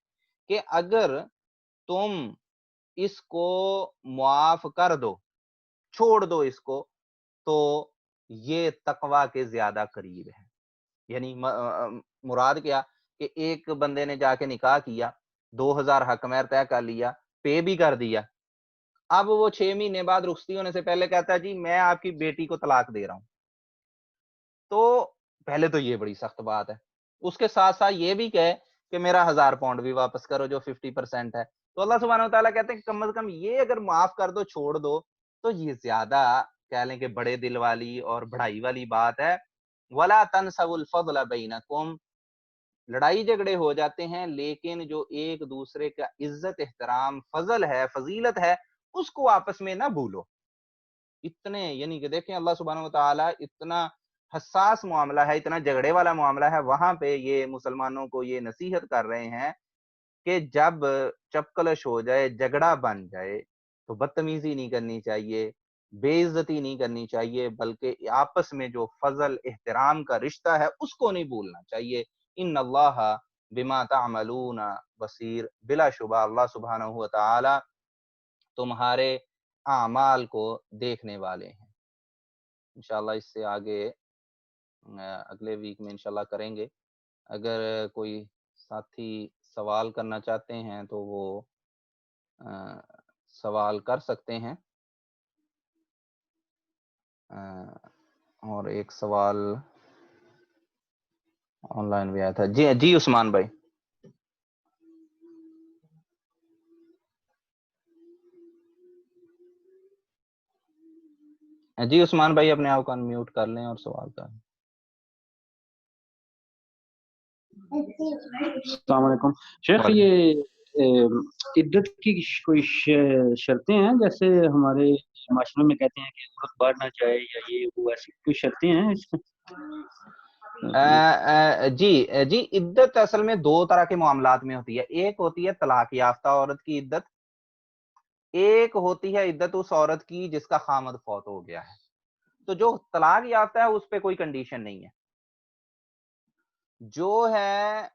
کہ اگر تم اس کو معاف کر دو، چھوڑ دو اس کو، تو یہ تقوی کے زیادہ قریب ہے۔ یعنی مراد کیا کہ ایک بندے نے جا کے نکاح کیا، 2000 حق مہر طے کر لیا، پے بھی کر دیا، اب وہ 6 مہینے بعد رخصتی ہونے سے پہلے کہتا ہے جی میں آپ کی بیٹی کو طلاق دے رہا ہوں، تو پہلے تو یہ بڑی سخت بات ہے، اس کے ساتھ ساتھ یہ بھی کہے کہ میرا 1000 پاؤنڈ بھی واپس کرو جو 50% ہے، تو اللہ سبحانہ و تعالیٰ کہتے ہیں کہ کم از کم یہ اگر معاف کر دو، چھوڑ دو، تو یہ زیادہ کہہ لیں کہ بڑے دل والی اور بڑائی والی بات ہے۔ وَلَا تَنْسَوُا الْفَضْلَ بَيْنَكُمْ، لڑائی جھگڑے ہو جاتے ہیں، لیکن جو ایک دوسرے کا عزت احترام فضل ہے، فضیلت ہے، اس کو آپس میں نہ بھولو۔ اتنے یعنی کہ دیکھیں اللہ سبحانہ و تعالیٰ اتنا حساس معاملہ ہے، اتنا جھگڑے والا معاملہ ہے، وہاں پہ یہ مسلمانوں کو یہ نصیحت کر رہے ہیں کہ جب چپکلش ہو جائے، جھگڑا بن جائے، تو بدتمیزی نہیں کرنی چاہیے، بے عزتی نہیں کرنی چاہیے، بلکہ آپس میں جو فضل احترام کا رشتہ ہے اس کو نہیں بھولنا چاہیے۔ ان اللہ بما تعملون بصیر، بلا شبہ اللہ سبحانہ و تعالی تمہارے اعمال کو دیکھنے والے ہیں۔ انشاءاللہ اس سے آگے اگلے ویک میں انشاءاللہ کریں گے۔ اگر کوئی ساتھی سوال کرنا چاہتے ہیں تو وہ سوال کر سکتے ہیں۔ اور ایک سوال آن لائن بھی آیا تھا، جی جی عثمان بھائی۔ جی عثمان بھائی اپنے آپ کو انمیوٹ کر لیں اور سوال کریں۔ السلام علیکم شیخ، یہ عدت کی کوئی شرطیں ہیں؟ جیسے ہمارے معاشرے میں کہتے ہیں کہ عورت باہر نہ جائے یا یہ وہ، ایسی کوئی شرطیں ہیں اس میں؟ جی عدت اصل میں دو طرح کے معاملات میں ہوتی ہے، ایک ہوتی ہے طلاق یافتہ عورت کی عدت، ایک ہوتی ہے عدت اس عورت کی جس کا خامد فوت ہو گیا ہے۔ تو جو طلاق یافتہ ہے اس پہ کوئی کنڈیشن نہیں ہے، جو ہے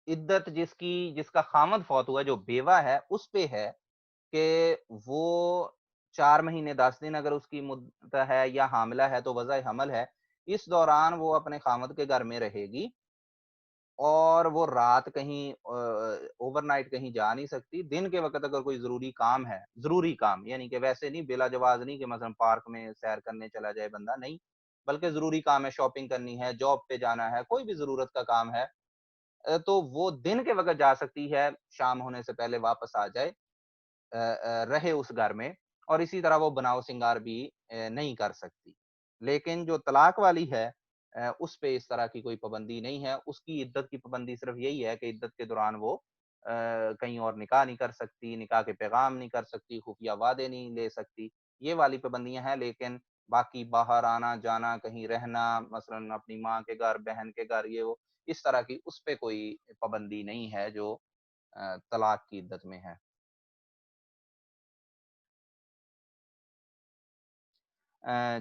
عدت جس کا خامد فوت ہوا، جو بیوہ ہے، اس پہ ہے کہ وہ 4 مہینے 10 دن اگر اس کی مدت ہے یا حاملہ ہے تو وضع حمل ہے، اس دوران وہ اپنے خاوند کے گھر میں رہے گی اور وہ رات کہیں اوور نائٹ کہیں جا نہیں سکتی۔ دن کے وقت اگر کوئی ضروری کام یعنی کہ ویسے نہیں بلا جواز نہیں کہ مثلا پارک میں سیر کرنے چلا جائے بندہ، نہیں، بلکہ ضروری کام ہے، شاپنگ کرنی ہے، جاب پہ جانا ہے، کوئی بھی ضرورت کا کام ہے، تو وہ دن کے وقت جا سکتی ہے، شام ہونے سے پہلے واپس آ جائے، رہے اس گھر میں، اور اسی طرح وہ بناؤ سنگار بھی نہیں کر سکتی۔ لیکن جو طلاق والی ہے، اس پہ اس طرح کی کوئی پابندی نہیں ہے، اس کی عدت کی پابندی صرف یہی ہے کہ عدت کے دوران وہ کہیں اور نکاح نہیں کر سکتی، نکاح کے پیغام نہیں کر سکتی، خفیہ وعدے نہیں لے سکتی، یہ والی پابندیاں ہیں۔ لیکن باقی باہر آنا جانا، کہیں رہنا، مثلا اپنی ماں کے گھر، بہن کے گھر، یہ وہ اس طرح کی اس پہ کوئی پابندی نہیں ہے جو طلاق کی عدت میں ہے۔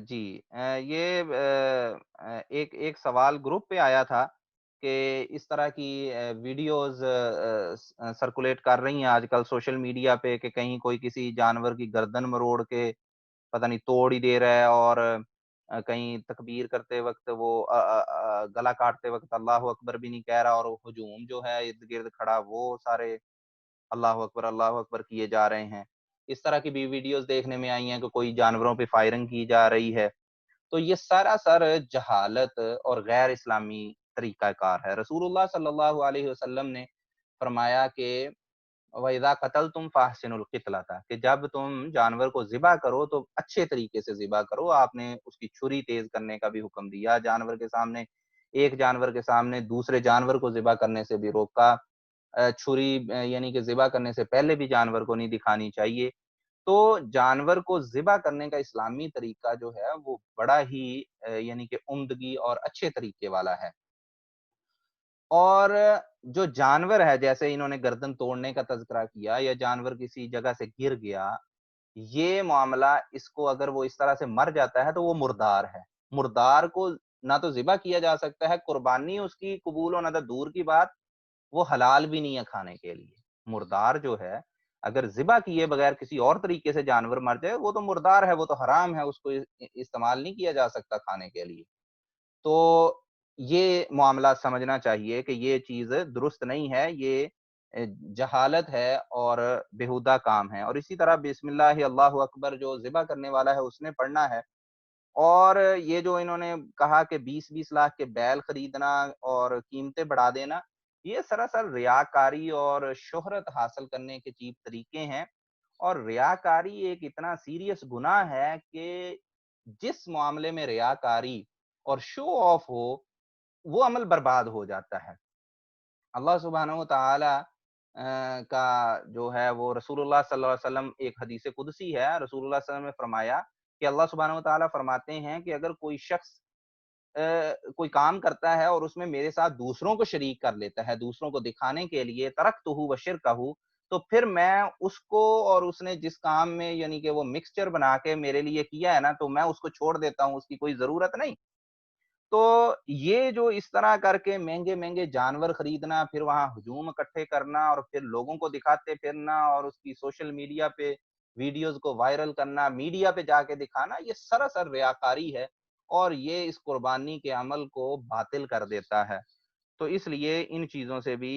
جی، یہ ایک ایک سوال گروپ پہ آیا تھا کہ اس طرح کی ویڈیوز سرکولیٹ کر رہی ہیں آج کل سوشل میڈیا پہ کہ کہیں کوئی کسی جانور کی گردن مروڑ کے پتہ نہیں توڑ ہی دے رہا ہے، اور کہیں تکبیر کرتے وقت وہ گلا کاٹتے وقت اللہ اکبر بھی نہیں کہہ رہا، اور ہجوم جو ہے ارد گرد کھڑا وہ سارے اللہ اکبر کیے جا رہے ہیں۔ اس طرح کی بھی ویڈیوز دیکھنے میں آئی ہیں کہ کوئی جانوروں پہ فائرنگ کی جا رہی ہے۔ تو یہ سراسر جہالت اور غیر اسلامی طریقہ کار ہے۔ رسول اللہ صلی اللہ علیہ وسلم نے فرمایا کہ وَإِذَا قَتَلْتُمْ فَأَحْسِنُوا الْقِتْلَةَ کہ جب تم جانور کو ذبح کرو تو اچھے طریقے سے ذبح کرو۔ آپ نے اس کی چھری تیز کرنے کا بھی حکم دیا، جانور کے سامنے، ایک جانور کے سامنے دوسرے جانور کو ذبح کرنے سے بھی روکا۔ چھری یعنی کہ ذبح کرنے سے پہلے بھی جانور کو نہیں دکھانی چاہیے۔ تو جانور کو ذبح کرنے کا اسلامی طریقہ جو ہے وہ بڑا ہی یعنی کہ عمدگی اور اچھے طریقے والا ہے۔ اور جو جانور ہے جیسے انہوں نے گردن توڑنے کا تذکرہ کیا یا جانور کسی جگہ سے گر گیا، یہ معاملہ اس کو اگر وہ اس طرح سے مر جاتا ہے تو وہ مردار ہے۔ مردار کو نہ تو ذبح کیا جا سکتا ہے، قربانی اس کی قبول ہونا تو دور کی بات، وہ حلال بھی نہیں ہے کھانے کے لیے۔ مردار جو ہے اگر ذبح کیے بغیر کسی اور طریقے سے جانور مر جائے وہ تو مردار ہے، وہ تو حرام ہے، اس کو استعمال نہیں کیا جا سکتا کھانے کے لیے۔ تو یہ معاملہ سمجھنا چاہیے کہ یہ چیز درست نہیں ہے، یہ جہالت ہے اور بیہودہ کام ہے۔ اور اسی طرح بسم اللہ اللہ اکبر جو ذبح کرنے والا ہے اس نے پڑھنا ہے۔ اور یہ جو انہوں نے کہا کہ 20-20 لاکھ کے بیل خریدنا اور قیمتیں بڑھا دینا، یہ سراسر ریاکاری اور شہرت حاصل کرنے کے چیپ طریقے ہیں۔ اور ریاکاری ایک اتنا سیریس گناہ ہے کہ جس معاملے میں ریاکاری اور شو آف ہو، وہ عمل برباد ہو جاتا ہے۔ اللہ سبحانہ و تعالی کا جو ہے وہ رسول اللہ صلی اللہ علیہ وسلم ایک حدیث قدسی ہے، رسول اللہ صلی اللہ علیہ وسلم نے فرمایا کہ اللہ سبحانہ و تعالی فرماتے ہیں کہ اگر کوئی شخص کوئی کام کرتا ہے اور اس میں میرے ساتھ دوسروں کو شریک کر لیتا ہے، دوسروں کو دکھانے کے لیے ترکتہ وشرکہ، تو پھر میں اس کو اور اس نے جس کام میں یعنی کہ وہ مکسچر بنا کے میرے لیے کیا ہے نا، تو میں اس کو چھوڑ دیتا ہوں، اس کی کوئی ضرورت نہیں۔ تو یہ جو اس طرح کر کے مہنگے مہنگے جانور خریدنا، پھر وہاں ہجوم اکٹھے کرنا اور پھر لوگوں کو دکھاتے پھرنا اور اس کی سوشل میڈیا پہ ویڈیوز کو وائرل کرنا، میڈیا پہ جا کے دکھانا، یہ سراسر ریاکاری ہے اور یہ اس قربانی کے عمل کو باطل کر دیتا ہے۔ تو اس لیے ان چیزوں سے بھی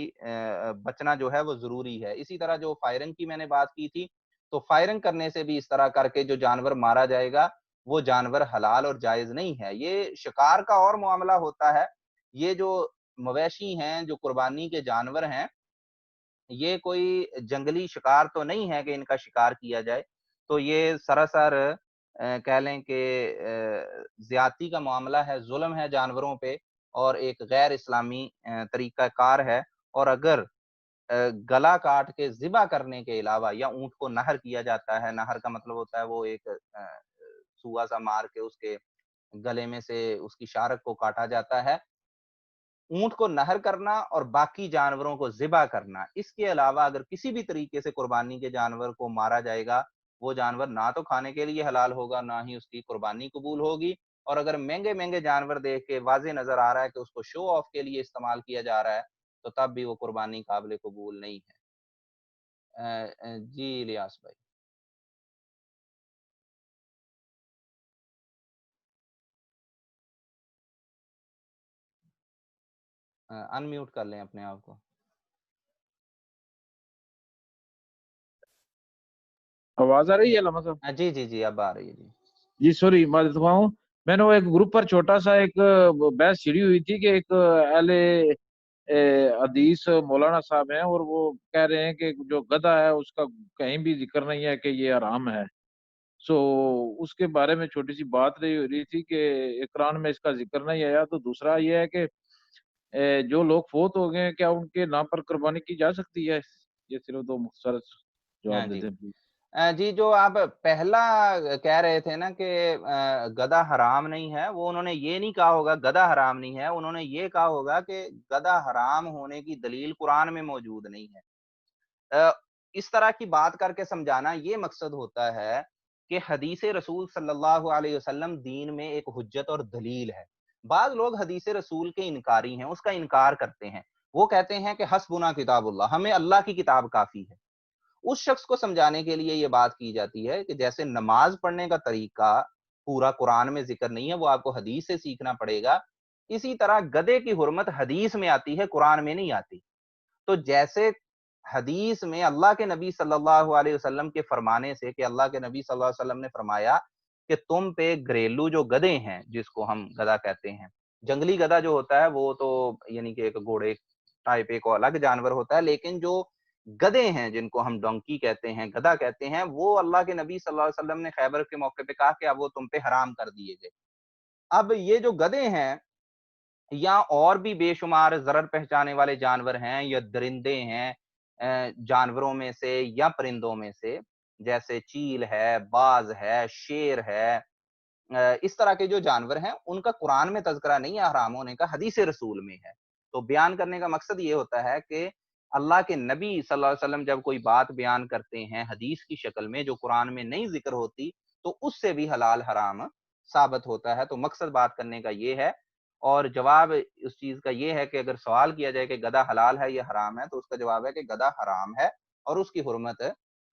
بچنا جو ہے وہ ضروری ہے۔ اسی طرح جو فائرنگ کی میں نے بات کی تھی، تو فائرنگ کرنے سے بھی اس طرح کر کے جو جانور مارا جائے گا وہ جانور حلال اور جائز نہیں ہے۔ یہ شکار کا اور معاملہ ہوتا ہے۔ یہ جو مویشی ہیں، جو قربانی کے جانور ہیں، یہ کوئی جنگلی شکار تو نہیں ہے کہ ان کا شکار کیا جائے۔ تو یہ سراسر کہہ لیں کہ زیادتی کا معاملہ ہے، ظلم ہے جانوروں پہ اور ایک غیر اسلامی طریقہ کار ہے۔ اور اگر گلا کاٹ کے ذبح کرنے کے علاوہ یا اونٹ کو نہر کیا جاتا ہے، نہر کا مطلب ہوتا ہے وہ ایک سوا سا مار کے اس کے گلے میں سے اس کی شارک کو کاٹا جاتا ہے، اونٹ کو نہر کرنا اور باقی جانوروں کو ذبح کرنا، اس کے علاوہ اگر کسی بھی طریقے سے قربانی کے جانور کو مارا جائے گا، وہ جانور نہ تو کھانے کے لیے حلال ہوگا، نہ ہی اس کی قربانی قبول ہوگی۔ اور اگر مہنگے مہنگے جانور دیکھ کے واضح نظر آ رہا ہے کہ اس کو شو آف کے لیے استعمال کیا جا رہا ہے، تو تب بھی وہ قربانی قابل قبول نہیں ہے۔ جی الیاس بھائی۔ انمیوٹ کر لیں اپنے آپ کو۔ آواز آ رہی ہے علامہ صاحب؟ جی جی جی اب آ رہی ہے جی۔ جی سوری معذرت خواہ ہوں، میں نے وہ ایک گروپ پر چھوٹا سا ایک بحث چھڑی ہوئی تھی کہ ایک اہل حدیث مولانا صاحب ہیں اور وہ کہہ رہے ہیں کہ جو گدھا ہے اس کا کہیں بھی ذکر نہیں ہے کہ یہ حرام ہے۔ سو اس کے بارے میں چھوٹی سی بات رہی تھی کہ قرآن میں اس کا ذکر نہیں آیا۔ تو دوسرا یہ ہے کہ جو لوگ فوت ہو گئے ہیں کیا ان کے نام پر قربانی کی جا سکتی ہے؟ یہ صرف دو مختصر ہاں جواب جی دیتے ہیں please۔ جی، جو آپ پہلا کہہ رہے تھے نا کہ گدھا حرام نہیں ہے، وہ انہوں نے یہ نہیں کہا ہوگا گدھا حرام نہیں ہے، انہوں نے یہ کہا ہوگا کہ گدھا حرام ہونے کی دلیل قرآن میں موجود نہیں ہے۔ اس طرح کی بات کر کے سمجھانا یہ مقصد ہوتا ہے کہ حدیث رسول صلی اللہ علیہ وسلم دین میں ایک حجت اور دلیل ہے۔ بعض لوگ حدیث رسول کے انکاری ہیں، اس کا انکار کرتے ہیں، وہ کہتے ہیں کہ حسبنا کتاب اللہ، ہمیں اللہ کی کتاب کافی ہے۔ اس شخص کو سمجھانے کے لیے یہ بات کی جاتی ہے کہ جیسے نماز پڑھنے کا طریقہ پورا قرآن میں ذکر نہیں ہے، وہ آپ کو حدیث سے سیکھنا پڑے گا، اسی طرح گدھے کی حرمت حدیث میں آتی ہے، قرآن میں نہیں آتی۔ تو جیسے حدیث میں اللہ کے نبی صلی اللہ علیہ وسلم کے فرمانے سے کہ اللہ کے نبی صلی اللہ علیہ وسلم نے فرمایا کہ تم پہ گھریلو جو گدھے ہیں، جس کو ہم گدھا کہتے ہیں، جنگلی گدھا جو ہوتا ہے وہ تو یعنی کہ ایک گھوڑے ٹائپ ایک الگ جانور ہوتا ہے، لیکن جو گدھے ہیں جن کو ہم ڈونکی کہتے ہیں، گدھا کہتے ہیں، وہ اللہ کے نبی صلی اللہ علیہ وسلم نے خیبر کے موقع پہ کہا کہ اب وہ تم پہ حرام کر دیے گئے۔ اب یہ جو گدھے ہیں یا اور بھی بے شمار ضرر پہنچانے والے جانور ہیں یا درندے ہیں، جانوروں میں سے یا پرندوں میں سے، جیسے چیل ہے، باز ہے، شیر ہے، اس طرح کے جو جانور ہیں ان کا قرآن میں تذکرہ نہیں ہے حرام ہونے کا، حدیث رسول میں ہے۔ تو بیان کرنے کا مقصد یہ ہوتا ہے کہ اللہ کے نبی صلی اللہ علیہ وسلم جب کوئی بات بیان کرتے ہیں حدیث کی شکل میں جو قرآن میں نہیں ذکر ہوتی، تو اس سے بھی حلال حرام ثابت ہوتا ہے۔ تو مقصد بات کرنے کا یہ ہے، اور جواب اس چیز کا یہ ہے کہ اگر سوال کیا جائے کہ گدھا حلال ہے یا حرام ہے، تو اس کا جواب ہے کہ گدھا حرام ہے اور اس کی حرمت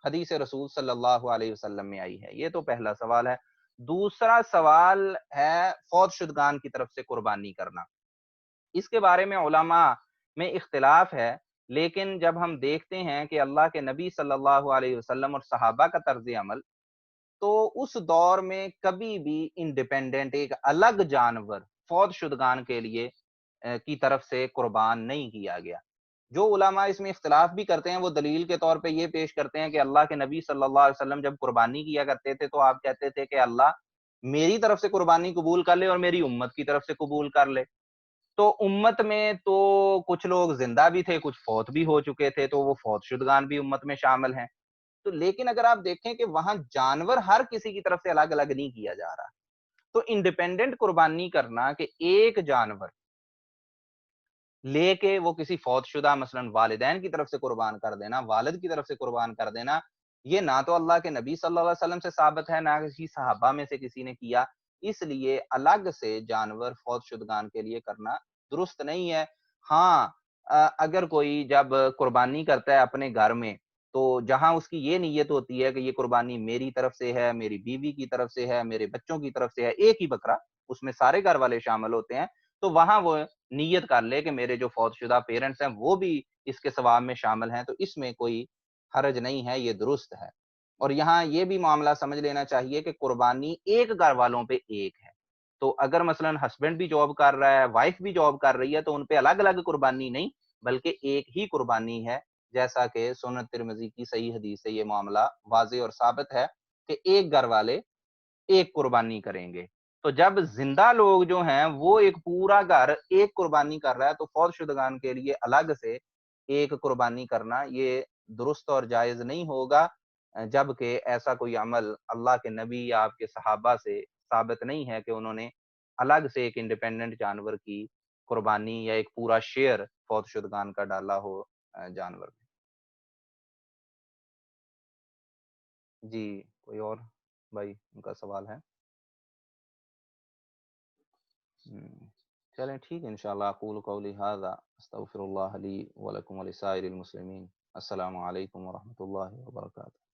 حدیث رسول صلی اللہ علیہ وسلم میں آئی ہے۔ یہ تو پہلا سوال ہے۔ دوسرا سوال ہے فوت شدگان کی طرف سے قربانی کرنا۔ اس کے بارے میں علماء میں اختلاف ہے، لیکن جب ہم دیکھتے ہیں کہ اللہ کے نبی صلی اللہ علیہ وسلم اور صحابہ کا طرز عمل، تو اس دور میں کبھی بھی انڈیپینڈنٹ ایک الگ جانور فوت شدگان کے لیے کی طرف سے قربان نہیں کیا گیا۔ جو علماء اس میں اختلاف بھی کرتے ہیں وہ دلیل کے طور پہ یہ پیش کرتے ہیں کہ اللہ کے نبی صلی اللہ علیہ وسلم جب قربانی کیا کرتے تھے تو آپ کہتے تھے کہ اللہ میری طرف سے قربانی قبول کر لے اور میری امت کی طرف سے قبول کر لے۔ تو امت میں تو کچھ لوگ زندہ بھی تھے، کچھ فوت بھی ہو چکے تھے، تو وہ فوت شدگان بھی امت میں شامل ہیں۔ تو لیکن اگر آپ دیکھیں کہ وہاں جانور ہر کسی کی طرف سے الگ الگ نہیں کیا جا رہا، تو انڈیپینڈنٹ قربانی کرنا کہ ایک جانور لے کے وہ کسی فوت شدہ مثلاً والدین کی طرف سے قربان کر دینا، والد کی طرف سے قربان کر دینا، یہ نہ تو اللہ کے نبی صلی اللہ علیہ وسلم سے ثابت ہے، نہ کسی صحابہ میں سے کسی نے کیا۔ اس لیے الگ سے جانور فوت شدگان کے لیے کرنا درست نہیں ہے۔ ہاں، اگر کوئی جب قربانی کرتا ہے اپنے گھر میں، تو جہاں اس کی یہ نیت ہوتی ہے کہ یہ قربانی میری طرف سے ہے، میری بیوی کی طرف سے ہے، میرے بچوں کی طرف سے ہے، ایک ہی بکرا، اس میں سارے گھر والے شامل ہوتے ہیں، تو وہاں وہ نیت کر لے کہ میرے جو فوت شدہ پیرنٹس ہیں وہ بھی اس کے ثواب میں شامل ہیں، تو اس میں کوئی حرج نہیں ہے، یہ درست ہے۔ اور یہاں یہ بھی معاملہ سمجھ لینا چاہیے کہ قربانی ایک گھر والوں پہ ایک ہے۔ تو اگر مثلاً ہسبینڈ بھی جاب کر رہا ہے، وائف بھی جاب کر رہی ہے، تو ان پہ الگ الگ قربانی نہیں بلکہ ایک ہی قربانی ہے، جیسا کہ سنن ترمذی کی صحیح حدیث سے یہ معاملہ واضح اور ثابت ہے کہ ایک گھر والے ایک قربانی کریں گے۔ تو جب زندہ لوگ جو ہیں وہ ایک پورا گھر ایک قربانی کر رہا ہے، تو فوت شدگان کے لیے الگ سے ایک قربانی کرنا یہ درست اور جائز نہیں ہوگا، جبکہ ایسا کوئی عمل اللہ کے نبی یا آپ کے صحابہ سے ثابت نہیں ہے کہ انہوں نے الگ سے ایک انڈیپینڈنٹ جانور کی قربانی یا ایک پورا شیئر فوت شدگان کا ڈالا ہو جانور میں۔ جی، کوئی اور بھائی ان کا سوال ہے؟ چلیں ٹھیک ہے، انشاءاللہ اقول قولی ھذا استغفر اللہ لی ولکم ولسائر المسلمین۔ السلام علیکم ورحمۃ اللہ وبرکاتہ۔